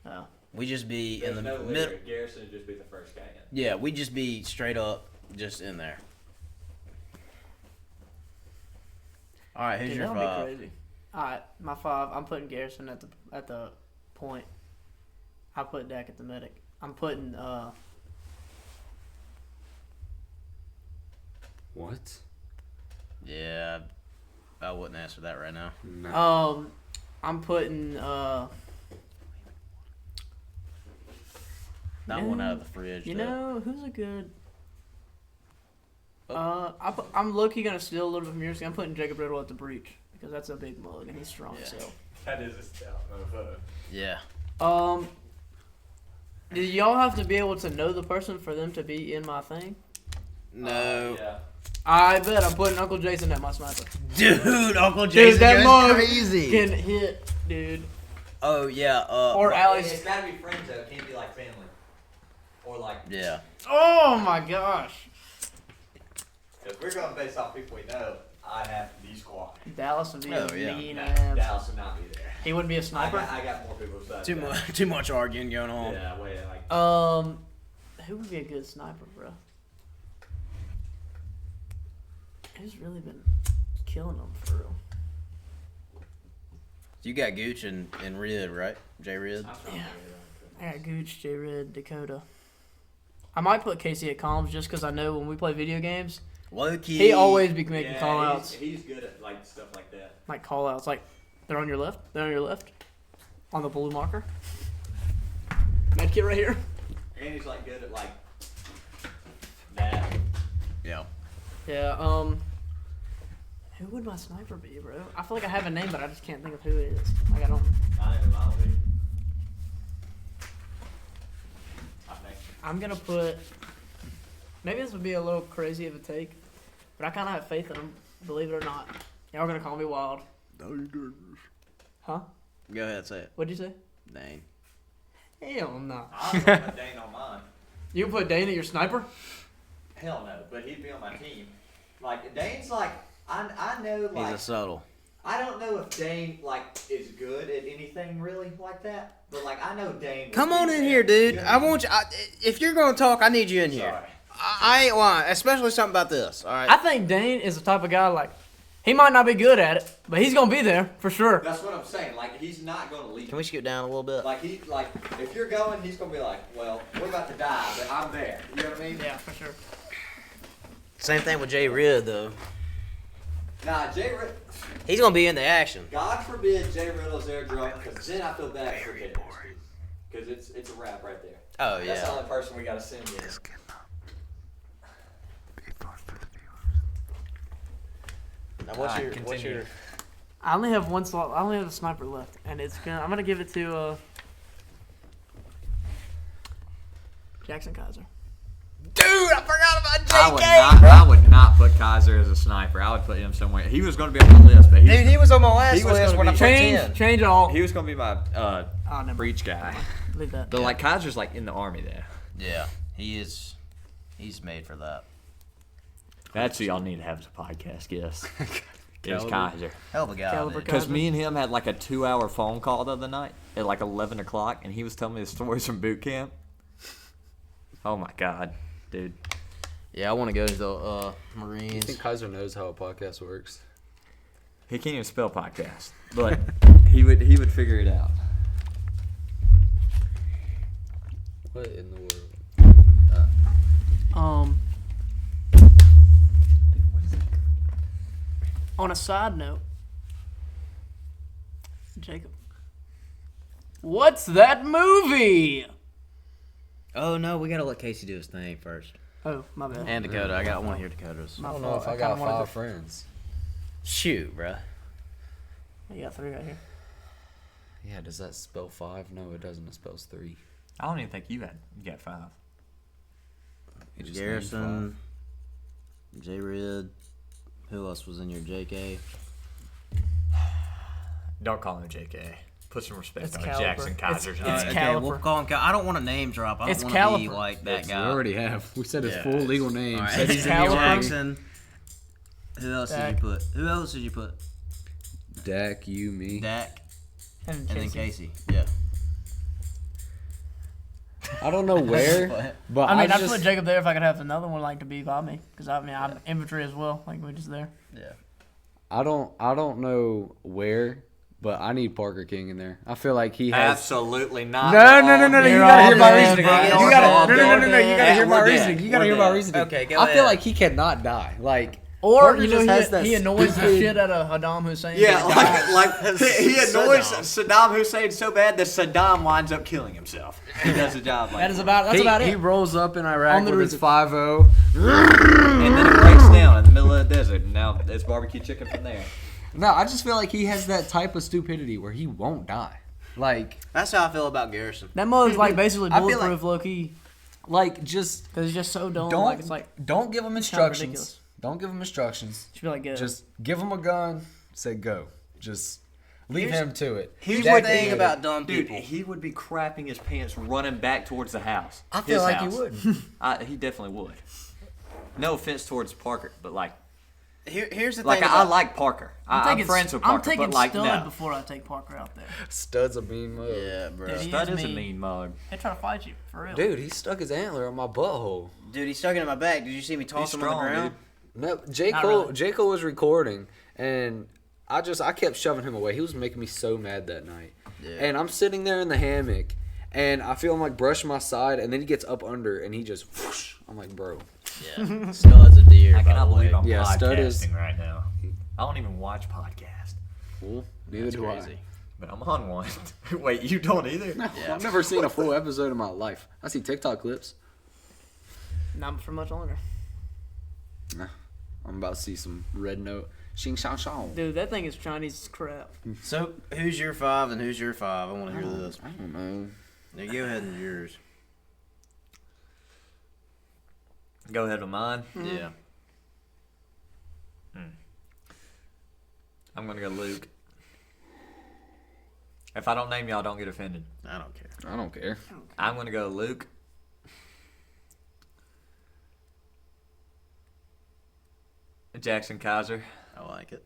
Oh. We just be in the no middle. leader. Garrison would just be the first guy in. Yeah, we'd just be straight up, just in there. All right, who's Dude, your that would be 5? crazy. All right, my 5. I'm putting Garrison at the point. I put Dak at the medic. I'm putting What? Yeah, I wouldn't answer that right now. No. I'm putting Not one out of the fridge. You though. know who's a good? I'm low-key gonna steal a little bit from yours. I'm putting Jacob Riddle at the breach because that's a big mug and he's strong. Yeah. So. That is a stout motherfucker. Yeah. Do y'all have to be able to know the person for them to be in my thing? No. Yeah. I bet I'm putting Uncle Jason at my sniper. Dude, Uncle Jason that goes mug crazy. Can hit, dude. Oh yeah. Or Alex. It's gotta be friends though. It can't be like family. Or like. Yeah. Oh my gosh. If we're going based off people we know, I'd have to be squad. Dallas would be Oh, a yeah. mean Nah, ass. Dallas would not be there. He wouldn't be a sniper. I got more people besides Too Dallas. much. Too much arguing going on. Yeah, wait, like. Who would be a good sniper, bro? Who's really been killing them for real? You got Gooch and Rid, right? J. Rid. I'm trying to Yeah. figure it out. I got Gooch, J. Red, Dakota. I might put Casey at comms just because I know when we play video games, Low key. he always be making Yeah, call outs. He's good at like stuff like that. Like call outs. Like, they're on your left. They're on your left. On the blue marker. Medkit right here. And he's like good at like that. Yeah. Yeah, who would my sniper be, bro? I feel like I have a name, but I just can't think of who it is. Like, I don't. I don't know. I think. I'm gonna put. Maybe this would be a little crazy of a take, but I kind of have faith in him. Believe it or not, y'all are gonna call me wild. Huh? Go ahead, say it. What'd you say? Dane. Hell no. I'm gonna put Dane on mine. You put Dane at your sniper? Hell no, but he'd be on my team. Like Dane's like I know He's like a subtle. I don't know if Dane like is good at anything really like that, but like I know Dane. would Come be on in there. here, dude. You know I what want you. If you're gonna talk, I need you in mean? here. Sorry. I ain't lying, especially something about this. All right. I think Dane is the type of guy like, he might not be good at it, but he's gonna be there for sure. That's what I'm saying. Like he's not gonna leave. Can we scoot down a little bit? Like if you're going, he's gonna be like, well, we're about to die, but I'm there. You know what I mean? Yeah, for sure. Same thing with J. Rid though. Nah, He's gonna be in the action. God forbid Jay Riddle's there drunk, because then I feel bad for him. Because it's a wrap right there. Oh That's the yeah. only person we gotta send in. Now Alright, what's continue. your? I only have one slot. I only have a sniper left, and I'm gonna give it to Jackson Kaiser. Dude, I forgot about I would not put Kaiser as a sniper. I would put him somewhere. He was going to be on my list, but Dude, he was on my last he was list gonna when I be- put 10. Change it all. he was going to be my never breach guy. Leave that. But like Kaiser's like in the army there. Yeah, he is. He's made for that. That's who y'all need to have as a podcast guest. Is Caliber. Kaiser. Hell of a guy. Caliber dude. Because me and him had like a 2-hour phone call the other night at like 11 o'clock, and he was telling me the stories from boot camp. Oh my God, dude. Yeah, I want to go to the I Marines. think Kaiser knows how a podcast works. He can't even spell podcast, but he would figure it out. What in the world? On a side note, Jacob, what's that movie? Oh no, we gotta let Casey do his thing first. Oh, my bad. And Dakota, I want to hear Dakota's. My I don't know fault. if I kinda got wanted 5 to- friends. Shoot, bruh. You got 3 right here. Yeah, does that spell 5? No, it doesn't. It spells 3. I don't even think you got 5. You just named Garrison, J. Rid. Who else was in your JK? Don't call him JK. Put some respect It's on Caliber. Jackson Kaiser's It's name. Okay, Caliper. we'll call him. I don't want to name drop. I It's don't want to be Caliper. like that We guy. already have. We said his Yeah. full legal name. All right, Said he's he's in in Caliper. the army. Jackson. Who else did Dak. you put? Who else did you put? Dak, you, me. Dak And and then Casey. Casey. Yeah. I don't know where, but I mean, I'd just, put Jacob there if I could have another one like to be by me, because I mean I'm infantry as well. Like we're just there. Yeah. I don't know where, but I need Parker King in there. I feel like he has. Absolutely not. No, you You're gotta all hear my dead, reasoning. bro. You You're gotta, all no, you dead. gotta Yeah, hear my we're dead. reasoning. You gotta We're hear my dead. reasoning. Okay, go I feel ahead. like he cannot die. Like, Or Parker you know just has that he annoys the stupid- shit out of Saddam Hussein. Yeah, Like, like he annoys Saddam Hussein so bad that Saddam winds up killing himself. He does a job like that is about that's he, about he it. rolls up in Iraq On the with his reason. 5-0. and then it breaks down in the middle of the desert. And now it's barbecue chicken from there. No, I just feel like he has that type of stupidity where he won't die. Like That's how I feel about Garrison. That mother's like basically I feel like- bulletproof, low key, just because he's just so dumb. don't Like it's like don't give him kinda instructions. ridiculous. Don't give him instructions. should be like good. Just give him a gun. Say go. Just leave Here's- him to it. Here's That the thing kid- about dumb Dude, people. he would be crapping his pants running back towards the house. I feel His like house. he would. He definitely would. No offense towards Parker, but like Here's the Like thing. I about, like Parker. I'm taking- friends with Parker, I'm taking but like Stud no. before I take Parker out there. Stud's a mean mug. Yeah, bro. Dude, he Stud is is a mean. mean mug. They try to fight you for real. Dude, he stuck his antler on my butthole. Dude, he's stuck it in my back. Did you see me toss him on the strong, ground? No, J. Not Cole. really. J. Cole was recording, and I kept shoving him away. He was making me so mad that night. Yeah. And I'm sitting there in the hammock, and I feel him like brush my side, and then he gets up under, and he just whoosh. I'm like, bro. Yeah. Stud's a deer. I by cannot the way. believe I'm Yeah, Stud is- podcasting right now. I don't even watch podcasts, Well, neither That's do crazy. but I'm on one. Wait, you don't either? I. Yeah. I've never seen a full episode in my life. I see TikTok clips. Not for much longer. I'm about to see some red note. Xing shang shang. Dude, that thing is Chinese crap. So, who's your 5 and who's your 5? I want to hear this. I don't know. Now, go ahead and yours. Go ahead with mine. Yeah. I'm gonna go Luke. If I don't name y'all, don't get offended. I don't care. I don't care. I'm gonna go Luke. Jackson Kaiser, I like it.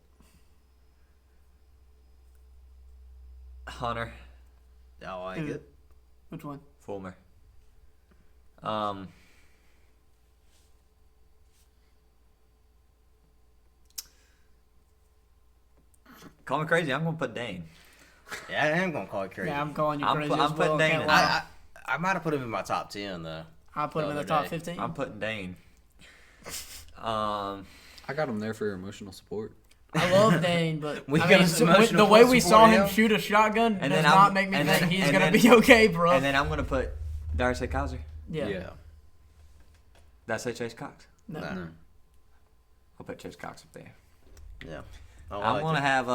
Hunter, I like Who? it. Which one? Fulmer. Call me crazy. I'm gonna put Dane. Yeah, I am going to call it crazy. Yeah, I'm calling you I'm crazy pu- as I'm well. putting Dane Can't in. lie. I might have put him in my top 10, though. I put him in the the top other 15. I'm putting Dane. I got him there for your emotional support. I love Dane, but We I got mean, some the emotional way we support saw for him him. shoot a shotgun And does then not I'm- make me and think then- he's and gonna then- be okay, bro. And then I'm gonna put Darcy Kaiser. yeah. Yeah. Did I say Chase Cox? No. No. I'll put Chase Cox up there. Yeah. I I'm like gonna it. have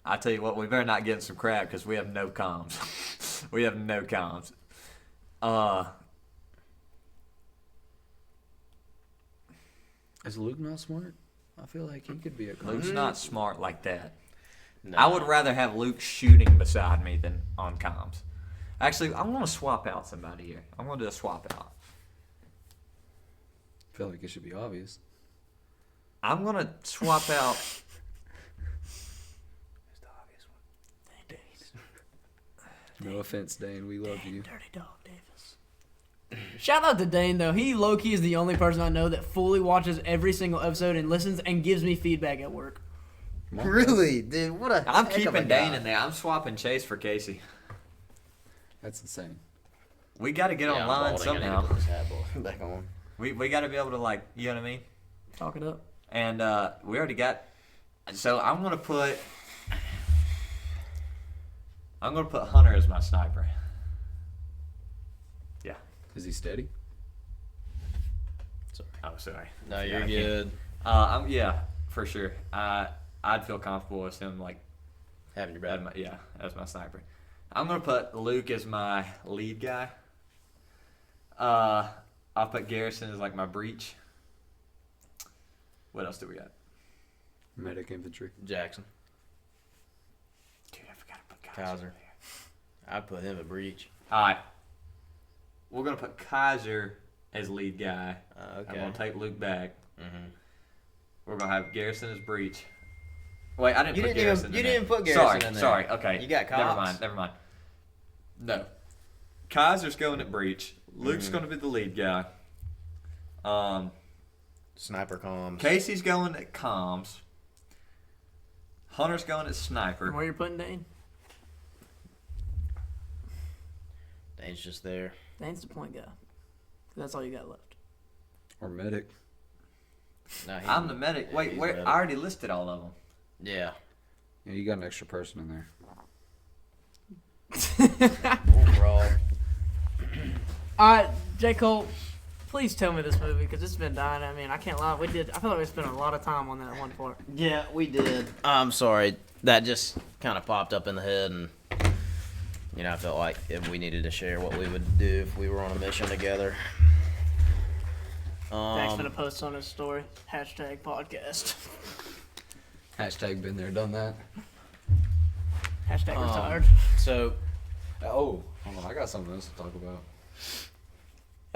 I tell you what, we better not get in some crap because we have no comms. We have no comms. Is Luke not smart? I feel like he could be a coach. Luke's not smart like that. No. I would rather have Luke shooting beside me than on comms. Actually, I'm going to swap out somebody here. I'm going to do a swap out. I feel like it should be obvious. I'm going to swap out. No offense, Dane. We love you. Dirty Dog Davis. Shout out to Dane though. He low key is the only person I know that fully watches every single episode and listens and gives me feedback at work. Really, dude? What a I'm heck of a keeping guy. Dane in there. I'm swapping Chase for Casey. That's insane. We got to get Yeah, I'm online balding. I need to somehow. put this hat back on. We got to be able to, like, you know what I mean? Talk it up. And we already got. So I'm gonna put Hunter as my sniper. Yeah. Is he steady? Oh, sorry. No, Yeah, you're I can't- good. Yeah, for sure. I'd feel comfortable with him like Having your as back. as my sniper. I'm gonna put Luke as my lead guy. I'll put Garrison as like my breach. What else do we got? Medic infantry. Jackson. Dude, I forgot to put Kaiser. I'd put him at breach. All right. We're going to put Kaiser as lead guy. Okay. I'm going to take Luke back. Mm-hmm. We're going to have Garrison as breach. Wait, I didn't You put didn't Garrison even- you in there. didn't put Garrison sorry, in there. Sorry, okay. You got Cox. Never mind. No. Kaiser's going at breach. Luke's Mhm. going to be the lead guy. Sniper comms. Casey's going at comms. Hunter's going at sniper. And where you're putting Dane? Dane's just there. Dane's the point guy. That's all you got left. Or medic. No, I'm the medic. Wait, he's where? medic. I already listed all of them. Yeah. Yeah, you got an extra person in there. Overall. Alright, J. Cole, please tell me this movie because it's been dying. I mean, I can't lie. I feel like we spent a lot of time on that one part. Yeah, we did. I'm sorry. That just kind of popped up in the head, and I felt like if we needed to share what we would do if we were on a mission together. Jack's gonna post on his story. Hashtag podcast. Hashtag been there, done that. Hashtag retired. So, Oh, hold on. I got something else to talk about.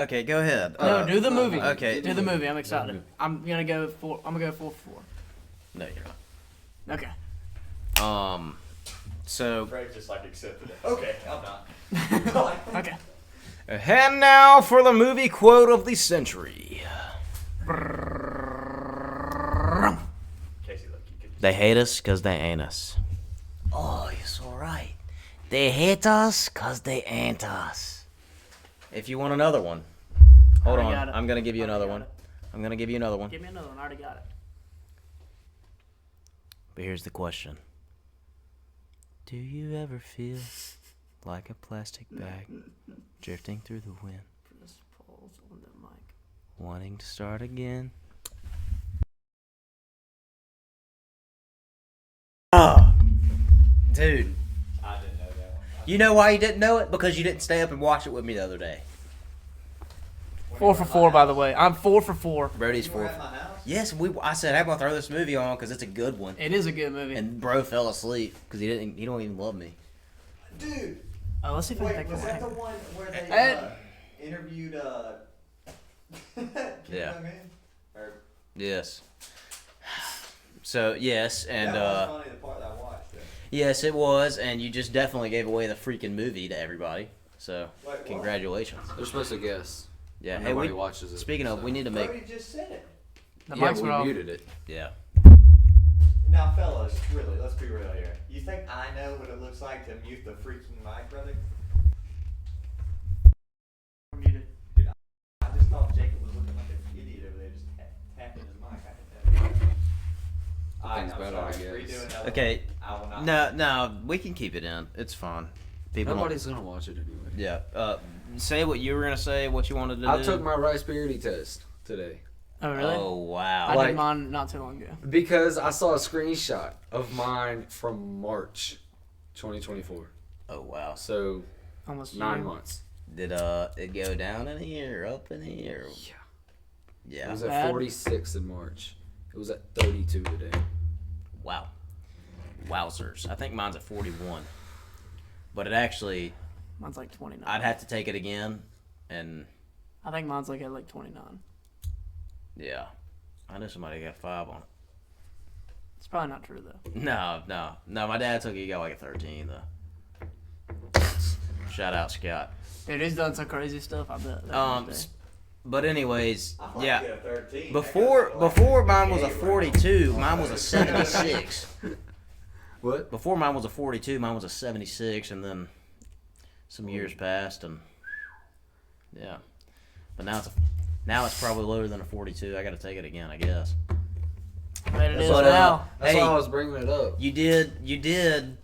okay, go ahead. No, do the movie. okay. Do the movie. I'm Do excited. the movie. I'm gonna go 4 for 4. No, you're not. Okay. So, Craig just like accepted it. Okay, I'm not. Okay. and now for the movie quote of the century. Casey, look, you could. They hate us because they ain't us. Oh, you're so right. They hate us because they ain't us. If you want another one, hold Already on. got it. I'm going to give you Already another got one. it. I'm going to give you another one. Give me another one. I already got it. But here's the question. Do you ever feel like a plastic bag drifting through the wind, Press pause on the mic. wanting to start again? Oh, dude. I didn't know that one. You know why you didn't know it? Because you didn't stay up and watch it with me the other day. 4 for 4, by the way. I'm 4 for 4. Brody's You were 4. at my house? Yes, I said, how about throw this movie on because it's a good one. It is a good movie. And bro fell asleep because he don't even love me. Dude, Let's see if I wait, can was that the think. one where they Ed- interviewed Kim Yeah. Jong-un? Or Yes. So yes, and that was funny, the part that I watched. yes, it was, and you just definitely gave away the freaking movie to everybody. So Wait, what? congratulations. They're supposed to guess. Yeah. Hey, Nobody we, watches it. speaking of, so. we need to make. Brody just said it. The Yeah, mics we were off. muted it. Yeah. Now, fellas, really, let's be real here. You think I know what it looks like to mute the freaking mic, brother? We're muted. I just thought Jacob was looking like an idiot over there, just tapping his mic. I didn't know. I'm Thing's better, I sorry. guess. Redo another Okay. one. I will not. No, we can keep it in. It's fine. People don't- Nobody's gonna watch it anyway. Yeah. Say what you were gonna say. What you wanted to do. I took my Rispirity test today Oh, really? Oh wow. I Like- did mine not too long ago. because I saw a screenshot of mine from March 2024. Oh wow. So Almost a 9 year. months. Did it go down in here, up in here? Yeah. It Yeah. was at Bad. 46 in March. It was at 32 today. Wow. Wowzers. I think mine's at 41. But it actually, Mine's like 29. I'd have to take it again, and I think mine's like at like 29. yeah. I know somebody got 5 on it. It's probably not true though. No. My dad took it, he got like a 13, though. Shout out, Scott. Dude, he's done some crazy stuff. I bet. But anyways, I might yeah. get a 13. Before mine was a 42, mine was a 76. What? Before mine was a 42, mine was a 76, and then some years passed, and yeah. But now it's probably lower than a 42. I got to take it again, I guess. But it is But, now. That's Hey. why I was bringing it up. You did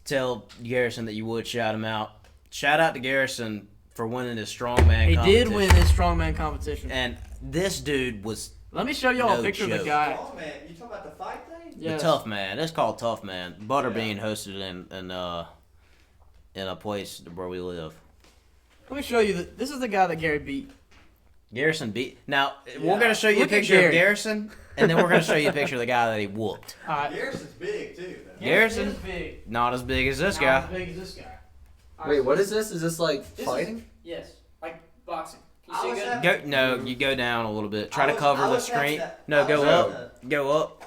tell Garrison that you would shout him out. Shout out to Garrison for winning his strongman He competition. did win his strongman competition. And this dude was Let me show y'all No a picture of joke. the guy. Oh man, you talking about the fight thing? Yes. the Tough Man. It's called Tough Man. Butterbean Yeah. hosted in a place where we live. Let me show you. This is the guy that Gary beat. Garrison beat. Now we're Yeah. gonna show you Look a at picture of Gary. Garrison, and then we're gonna show you a picture of the guy that he whooped. All right. Garrison's big too. Though. Garrison? is big. Not as big as this Not guy. as big as this guy. All Wait, right, what is this? Is this like This fighting? Yes, like boxing. Can I you see was good? having- You go down a little bit. Try I to was- cover I the was having screen. that- No, I go was up. having Go up.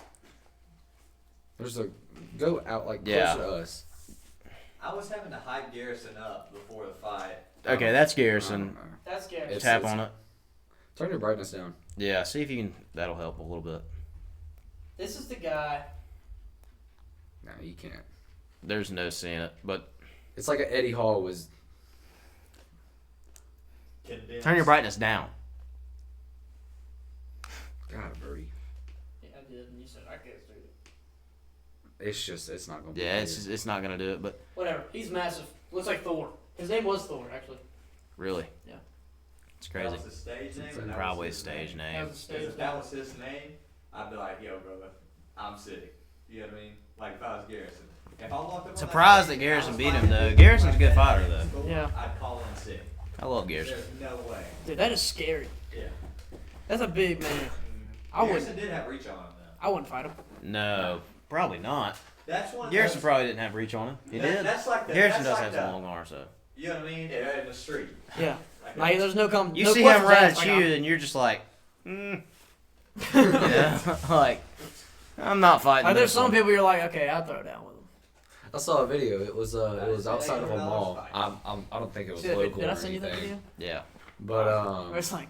There's a go out like Yeah. closer to us. I was having to hype Garrison up before the fight. Okay, that's I don't Garrison. know. That's Gary. It's- Tap on it. Turn your brightness down. Yeah, see if you can. That'll help a little bit. This is the guy. No, you can't. There's no seeing it, but It's like a Eddie Hall was. Condensed. turn your brightness down. God, Birdie. Yeah, I did, and you said I can't do it. It's not gonna be. Yeah, good. it's not gonna do it, but Whatever. He's massive. Looks like Thor. His name was Thor, actually. really, Yeah. it's That crazy. was his stage name. or that was Probably a his stage name? That name. was a 'Cause stage if that name. was his name, I'd be like, yo, brother, I'm sick. You know what I mean? Like if I was Garrison. If I walked up on Surprised stage that and I Garrison was beat him, fighting though. dude Garrison's a like good that fighter, in though. school, Yeah. I'd call in sick. I love Garrison. There's no way. Dude, that is scary. Yeah. That's a big man. I Garrison wouldn't. did have reach on him though. I wouldn't fight him. No, probably not. That's one. Garrison that's, probably didn't have reach on him. He did. That's like the. Garrison that's does like have some the, long arms, though. You know what I mean? In the street. Yeah. Like, Like, there's no You no see him questions run asked, at like, you, and you're just like, yeah, like I'm not fighting. Like, there's this some one. people you're like, okay, I'll throw down with them. I saw a video. It was Nice. outside of a $800 mall. fight. I don't think it was See that local did I or send you that anything. video? Yeah. But Where it's like,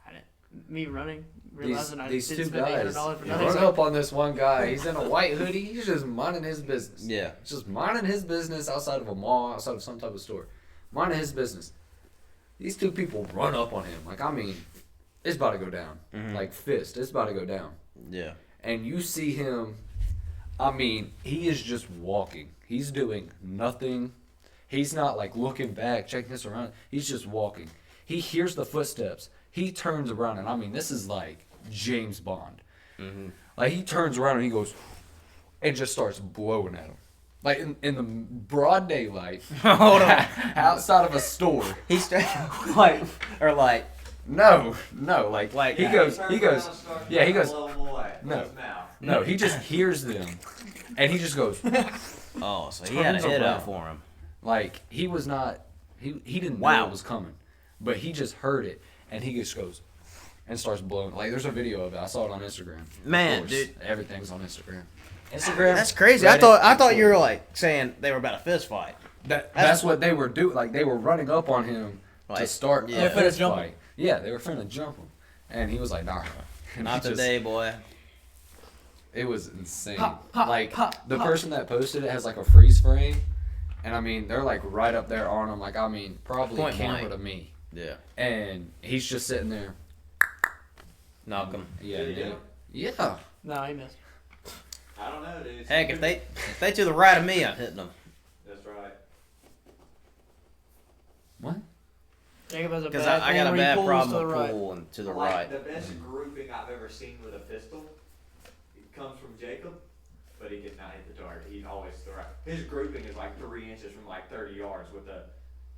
I didn't, me running, these realizing I these didn't two spend guys $800 for run nothing. up on this one guy. He's in a white hoodie. He's just minding his business. Yeah. Just minding his business outside of a mall, outside of some type of store. Minding his business. These two people run up on him. Like, I mean, it's about to go down. Mhm. Like fist. It's about to go down. Yeah. And you see him, I mean, he is just walking. He's doing nothing. He's not like looking back, checking this around. He's just walking. He hears the footsteps. He turns around, and I mean, this is like James Bond. Mm-hmm. Like, he turns around and he goes, and just starts blowing at him. Like, in the broad daylight, Hold on. outside of a store. He's like, or like, No, like Like- he Yeah, goes, turns he around goes, and starts yeah, he trying to goes, blow him away with No. his mouth. no, he just hears them, and he just goes, oh, so he had a Turns hit around. out for him. like, he was not, he didn't know Wow. it was coming, but he just heard it, and he just goes, and starts blowing. Like, there's a video of it. I saw it on Instagram. Of Man, course, dude. everything's on Instagram. Instagram. That's crazy. I Reddit, thought you Twitter. were like saying they were about a fist fight. That's what they were doing. Like, they were running up on him to Like, start yeah. a They're finna fist jump him. fight. Yeah, they were finna jump him, and he was like, nah. And Not he just- today, boy. It was insane. Pop, pop, like pop, the pop. person that posted it has like a freeze frame, and I mean they're like right up there on him. Like, I mean, probably Point camera blank. to me, Yeah. and he's just sitting there. Knock him. Yeah, Did he dude. do it? Yeah. No, he missed. I don't know, dude. Heck, if they to the right of me, I'm hitting them. That's right. What? Jacob has a Because bad I thing got a where he bad pulls problem to the with right. pulling to the Like, right. the best grouping I've ever seen with a pistol it comes from Jacob, but he cannot hit the target. He's always to the right. His grouping is like 3 inches from like 30 yards with the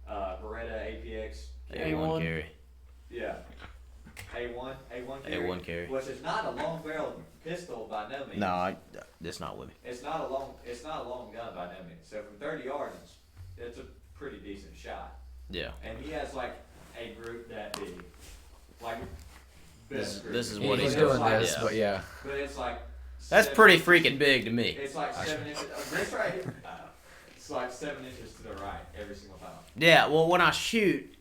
Beretta APX. A1. A1 carry. Yeah. carry. A1 carry. Which is not a long barrel pistol by no means. No, it's not with me. It's not a long gun by no means. So from 30 yards, it's a pretty decent shot. Yeah. And he has like a group that big, like This group. is what He's he's doing doing. this, Yeah. but yeah. But it's like That's pretty freaking big to me. It's like 7 inches. This right here. It's like 7 inches to the right every single time. Yeah. Well, when I shoot,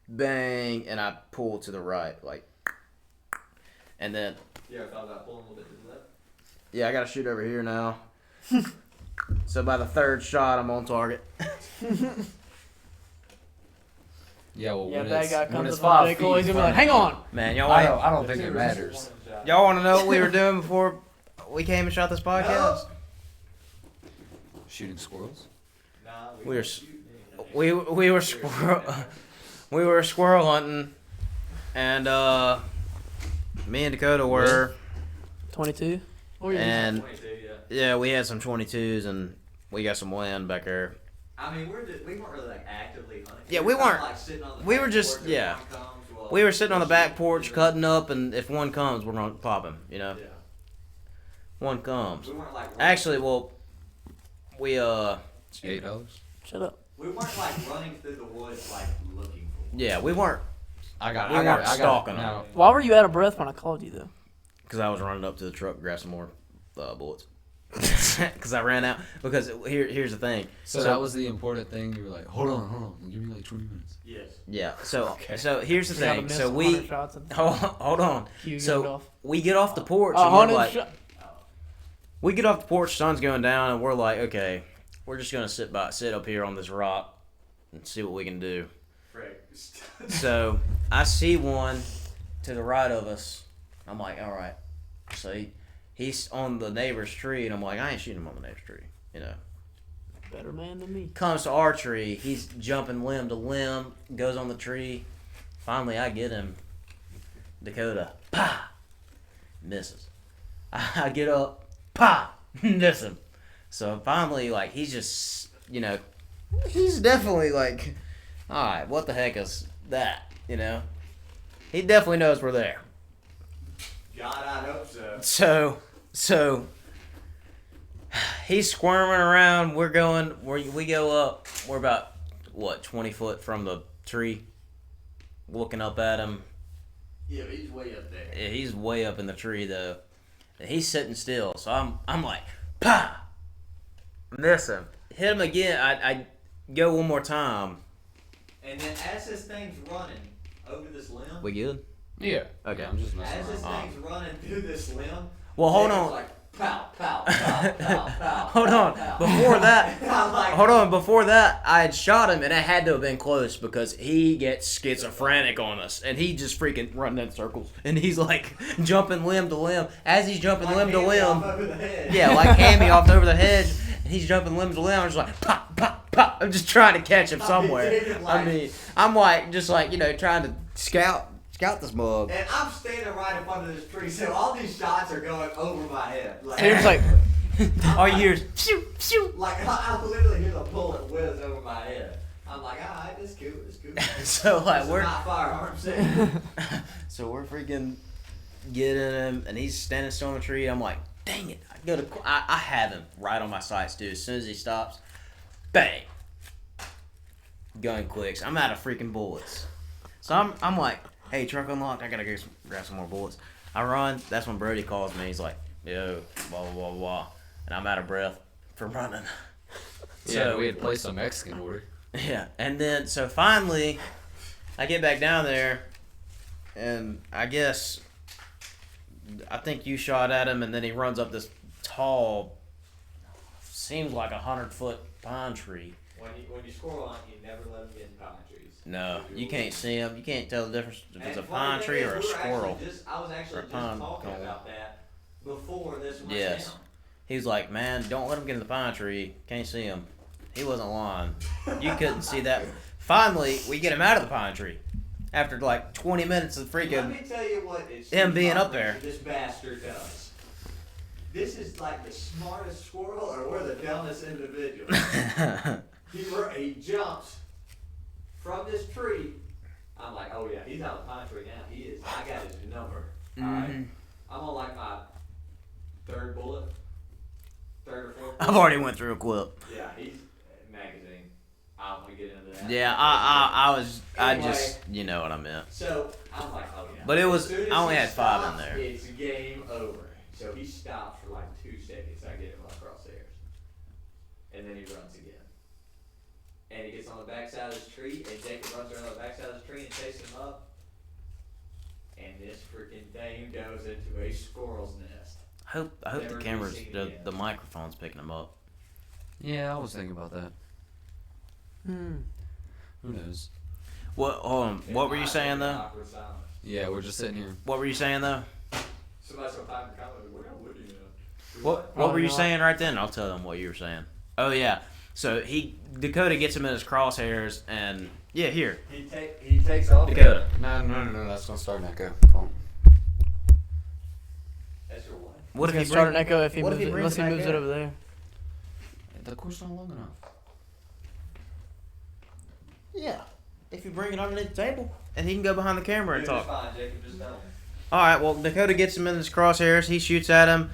bang, and I pull to the right, like, and then You ever thought about pulling a little bit to the left? yeah, I gotta shoot over here now. So by the third shot, I'm on target. Yeah, well, Yeah, when bad it's, guy when comes it's up on 5 J. Cole, feet he's in gonna be like, front hang of on. Man, I don't think it matters. y'all want to know what we were doing before we came and shot this podcast? Shooting squirrels? Nah, We were don't s- shoot anything. We were squirrel hunting, and me and Dakota were, 22. Or you- and 22, yeah. yeah, we had some 22s, and we got some wind back there. I mean, we weren't really like actively hunting. Yeah, were we kinda, weren't. Like, sitting on the We back were just- porch, if yeah. one comes, well, We were sitting on the back shoot, porch you know. cutting up, and if one comes, we're gonna pop him. You know, Yeah. one comes. We weren't like Actually, well, we $8. Shut up. we weren't like running through the woods like looking for one. yeah, we weren't, I got it. We I got weren't it. I got stalking it. them. Now, Why were you out of breath when I called you, though? because I was running up to the truck to grab some more bullets. Because I ran out. Because here's the thing. so that was the important thing. You were like, hold on. Give me like 20 minutes. Yes. Yeah. So Okay. so here's the You gotta thing. miss So 100 we shots and hold on. Q So going off. we get off the porch and we're 100 like, shot. we get off the porch, sun's going down, and we're like, okay, we're just gonna sit up here on this rock and see what we can do. Frick. So I see one to the right of us. I'm like, all right. So he's on the neighbor's tree, and I'm like, I ain't shooting him on the neighbor's tree. You know. Better man than me. Comes to our tree, he's jumping limb to limb, goes on the tree. Finally, I get him. Dakota, pa, misses. I get up, pa, miss him. So finally, like, he's just, you know, he's definitely like, all right, what the heck is that? You know, he definitely knows we're there. God, I hope so. So he's squirming around. We go up. We're about 20 foot from the tree, looking up at him. Yeah, but he's way up there. Yeah, he's way up in the tree though. And he's sitting still. So I'm like, pa, miss him. Hit him again. I go one more time. And then as this thing's running over this limb, We good? Yeah. Okay. Yeah, I'm just messing as this around. thing's running through this limb, Well, hold it's on. like pow, pow, pow, pow, pow. Hold on. pow. Before that, I'm like, hold on. Before that, I had shot him, and it had to have been close because he gets schizophrenic on us, and he just freaking running in circles, and he's like jumping limb to limb. As he's jumping like limb to hand me limb, off over the head. yeah, like hand me off over the hedge, and he's jumping limb to limb. I'm just like pop, pop, pop. I'm just trying to catch him somewhere. I mean, I'm like just like trying to scout this mug. And I'm standing right in front of this tree, so all these shots are going over my head. Like, And he was like, All you hear is shoo, shoo. like I literally hear the bullet whiz over my head. I'm like, all right, this cool, this cool. So like This is we're not firearm safe. so we're freaking getting him, and he's standing still on the tree. I'm like, dang it! I have him right on my sights, dude. As soon as he stops, bang, gun clicks. I'm out of freaking bullets. So I'm like, hey, truck unlocked. I gotta go grab some more bullets. I run. That's when Brody calls me. He's like, yo, blah blah blah blah, and I'm out of breath from running. Yeah, So- we had placed some Mexican order. Yeah, and then so finally, I get back down there, and I think you shot at him, and then he runs up this tall, seems like 100-foot pine tree. When you squirrel hunt, you never let them get in pine trees. No, you can't see him. You can't tell the difference if it's a And pine funny tree thing or a is, we were actually squirrel. I was actually Or a just pine talking cone. about that before this went Yes. down. He was like, man, don't let him get in the pine tree. Can't see him. He wasn't lying. You couldn't see that. Finally, we get him out of the pine tree. After like 20 minutes of Let freaking... me tell you what it's him being up there. This bastard does. This is like the smartest squirrel, or we're the dumbest individual. He jumps from this tree I'm like, oh yeah, he's out of Pine Tree now. He is. I got his number. Alright. I'm on like my third bullet. Third or fourth. I've already went through a clip. Yeah, he's magazine. I don't want to get into that. Yeah, I Anyway. just, you know what I meant. So I'm like, oh yeah. But it was, As soon as I only he had 5 in stops, there. It's game over. So he stops for like 2 seconds. I get him across the crosshairs, and then he runs again. And he gets on the backside of this tree, and Jacob runs around the backside of this tree and chases him up. And this freaking thing goes into a squirrel's nest. I hope Never the be cameras, seen the again. microphone's picking them up. Yeah, I was thinking about that. Hmm. Who knows? What? Hold on. What were you saying though? Awkward silence. Yeah, we're just sitting here. What were you saying though? Somebody's gonna type in the comment, where would you know? What Probably were you not. saying right then? I'll tell them what you were saying. Oh yeah. So Dakota gets him in his crosshairs, and yeah, here. He takes off. Dakota. No, that's gonna start an echo. That's your one. What He's if he gonna start bring- an echo if he what if moves he it, brings unless he it back moves it out? over there. The course not long enough. Yeah. If you bring it underneath the table, and he can go behind the camera and You're just talk. fine, Jacob. Just don't. All right. Well, Dakota gets him in his crosshairs. He shoots at him,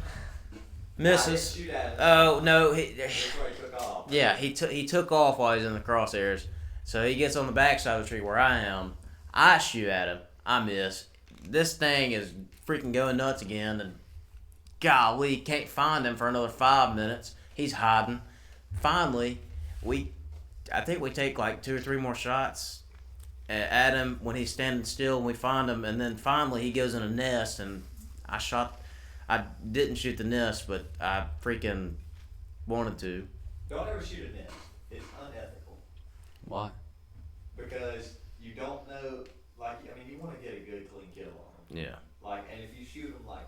I didn't misses. shoot at him. Oh no. That's where he took off. Yeah, he took off while he's in the crosshairs. So he gets on the backside of the tree where I am. I shoot at him. I miss. This thing is freaking going nuts again. And golly, can't find him for another 5 minutes. He's hiding. Finally, I think we take like 2 or 3 more shots at him when he's standing still, and we find him. And then finally he goes in a nest, and I didn't shoot the nest, but I freaking wanted to. Don't ever shoot a nest. It's unethical Why? because you don't know. Like, I mean, you want to get a good, clean kill on them. Yeah. Like, and if you shoot them like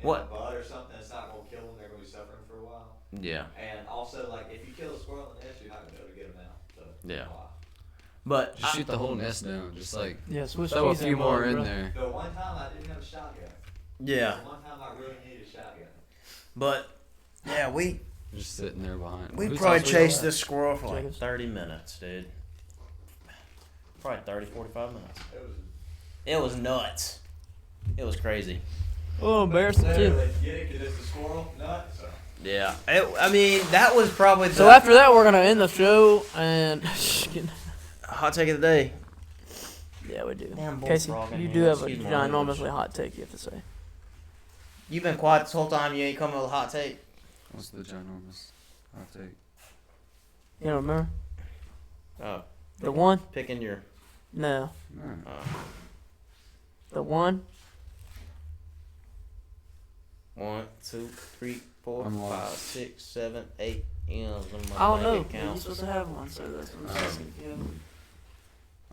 in What? the butt or something, it's not gonna kill them. They're gonna be suffering for a while. Yeah. And also, like, if you kill a squirrel in the nest, you're not gonna be able to get them out. So Yeah. why? But Just shoot the whole nest down. Just like Yeah, switch throw a keys few more bro. in there. The one time I didn't have a shotgun. yeah, The one time I really needed a shotgun. but yeah, we Just sitting there behind. we Whose probably house were you chased at? this squirrel for like Jacob's. 30 minutes, dude. Probably 30, 45 minutes. It was It was nuts. It was crazy. Oh, embarrassing too. literally get it because it's a squirrel nut. So. Yeah. I mean, that was probably the So after that, we're gonna end the show and. hot take of the day. Yeah, we do. Damn Casey, bullfrog in you here. do have a Excuse my language. ginormously hot take you have to say. You've been quiet this whole time. You ain't coming with a hot take. What's the ginormous hot take? You don't remember? Oh, The one? picking your. No. No. The one? 1, 2, 3, 4, I'm 5, lost. 6, 7, 8 M's on my I don't know. bank You're account. supposed to have one, so that's what I'm saying.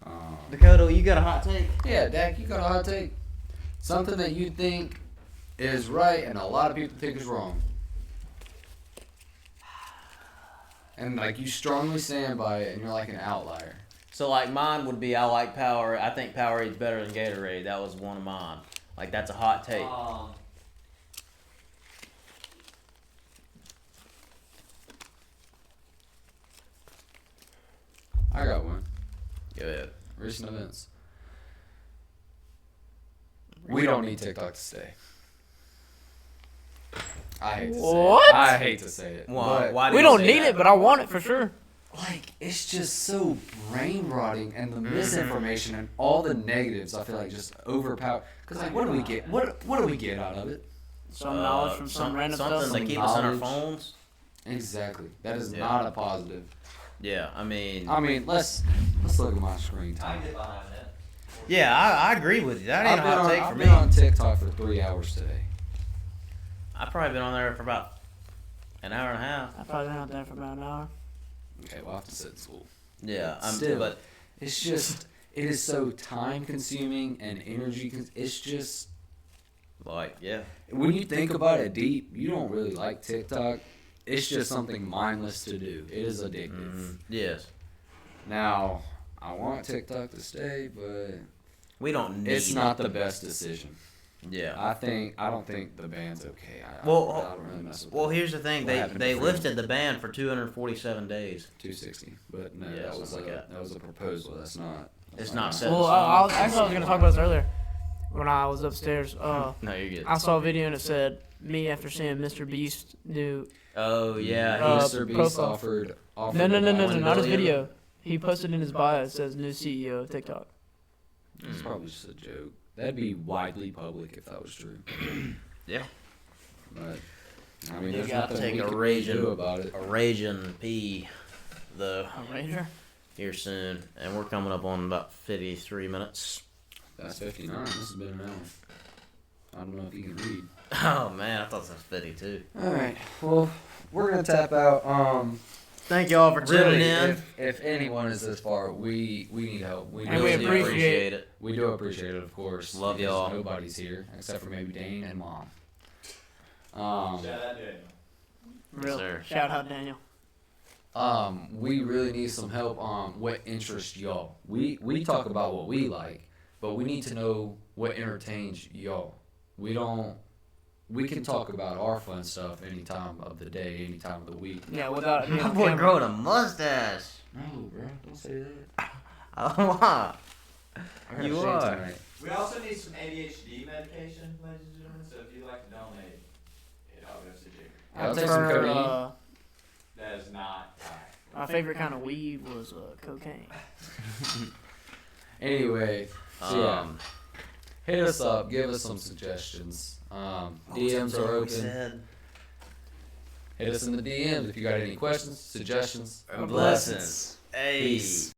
Yeah. Dakota, you got a hot take? Yeah, Dak, you got a hot take. Something that you think is right and a lot of people think is wrong. And like you strongly stand by it and you're like an outlier. So like mine would be I like Power. I think Powerade's better than Gatorade. That was one of mine. Like that's a hot take. I got one. Go ahead. Recent events. We don't need TikTok to stay. I hate to say What? it. I hate to say it. Why? but, Why do We you don't say need that? it, but I want it for sure. like, it's just so brain rotting and the misinformation and all the negatives I feel like just overpower. Because like, what do we get? What do we get out of it? Some knowledge from some random something stuff. to keep us on our Knowledge. phones. Exactly. That is Yeah. not a positive. Yeah, I mean, Let's look at my screen I time. can get behind that. yeah, I agree with you. That ain't a hot take for I've me. been on TikTok for 3 hours today. I've probably been on there for about an hour and a half. I've probably been out there for about an hour. Okay, well I have to sit in school. Yeah, Still. but It's just, it is so time consuming and energy. It's just, like, yeah, when you think about it deep, you don't really like TikTok. It's just something mindless to do. It is addictive. yes, Now, I want TikTok to stay, but we don't need. it's not the best decision. Yeah. I don't think the band's okay. I don't really mess with Well, it. here's the thing. What They happened to they Freedom? lifted the ban for 247 days. 260, but no, Yeah, that was something like that was a proposal. That's not. It's not set. Well, I was going to talk about this earlier when I was upstairs. No, you're good. I saw a video and it said, me after seeing Mr. Beast do. Oh yeah. Mr. Beast profile. offered No, to buy not his 1 video. He posted in his bio, it says new CEO of TikTok. It's probably just a joke. That'd be widely public if that was true. Yeah. But I mean, You there's gotta nothing take we a can raging, do about it. a raging pee, though, A Ranger? here soon, and we're coming up on about 53 minutes. That's 59. This has been an hour. I don't know if you can read. Oh man, I thought this was 52. All right. Well, we're gonna tap out. Thank y'all for tuning Really, in. if anyone is this far, we need help. We And we do appreciate it. We do appreciate it, of course. Love because y'all. Nobody's here except for maybe Dane and Mom. Shout out Daniel. Real. sir. Shout out Daniel. We really need some help on what interests y'all. We talk about what we like, but we need to know what entertains y'all. We can talk about our fun stuff any time of the day, any time of the week. Yeah, without being My on boy camera. growing a mustache. No, bro, don't say that. Oh, wow. I gotta You shave are. tonight. We also need some ADHD medication, ladies and gentlemen. So if you'd like to donate, it all goes to Jigger. I'll take some prefer, codeine. That is not My favorite kind of weed was cocaine. Anyway, so yeah, Um, hit us up, give us some suggestions. DMs are we open. said? Hit us in the DMs if you got any questions, suggestions. Blessings. Hey. Peace.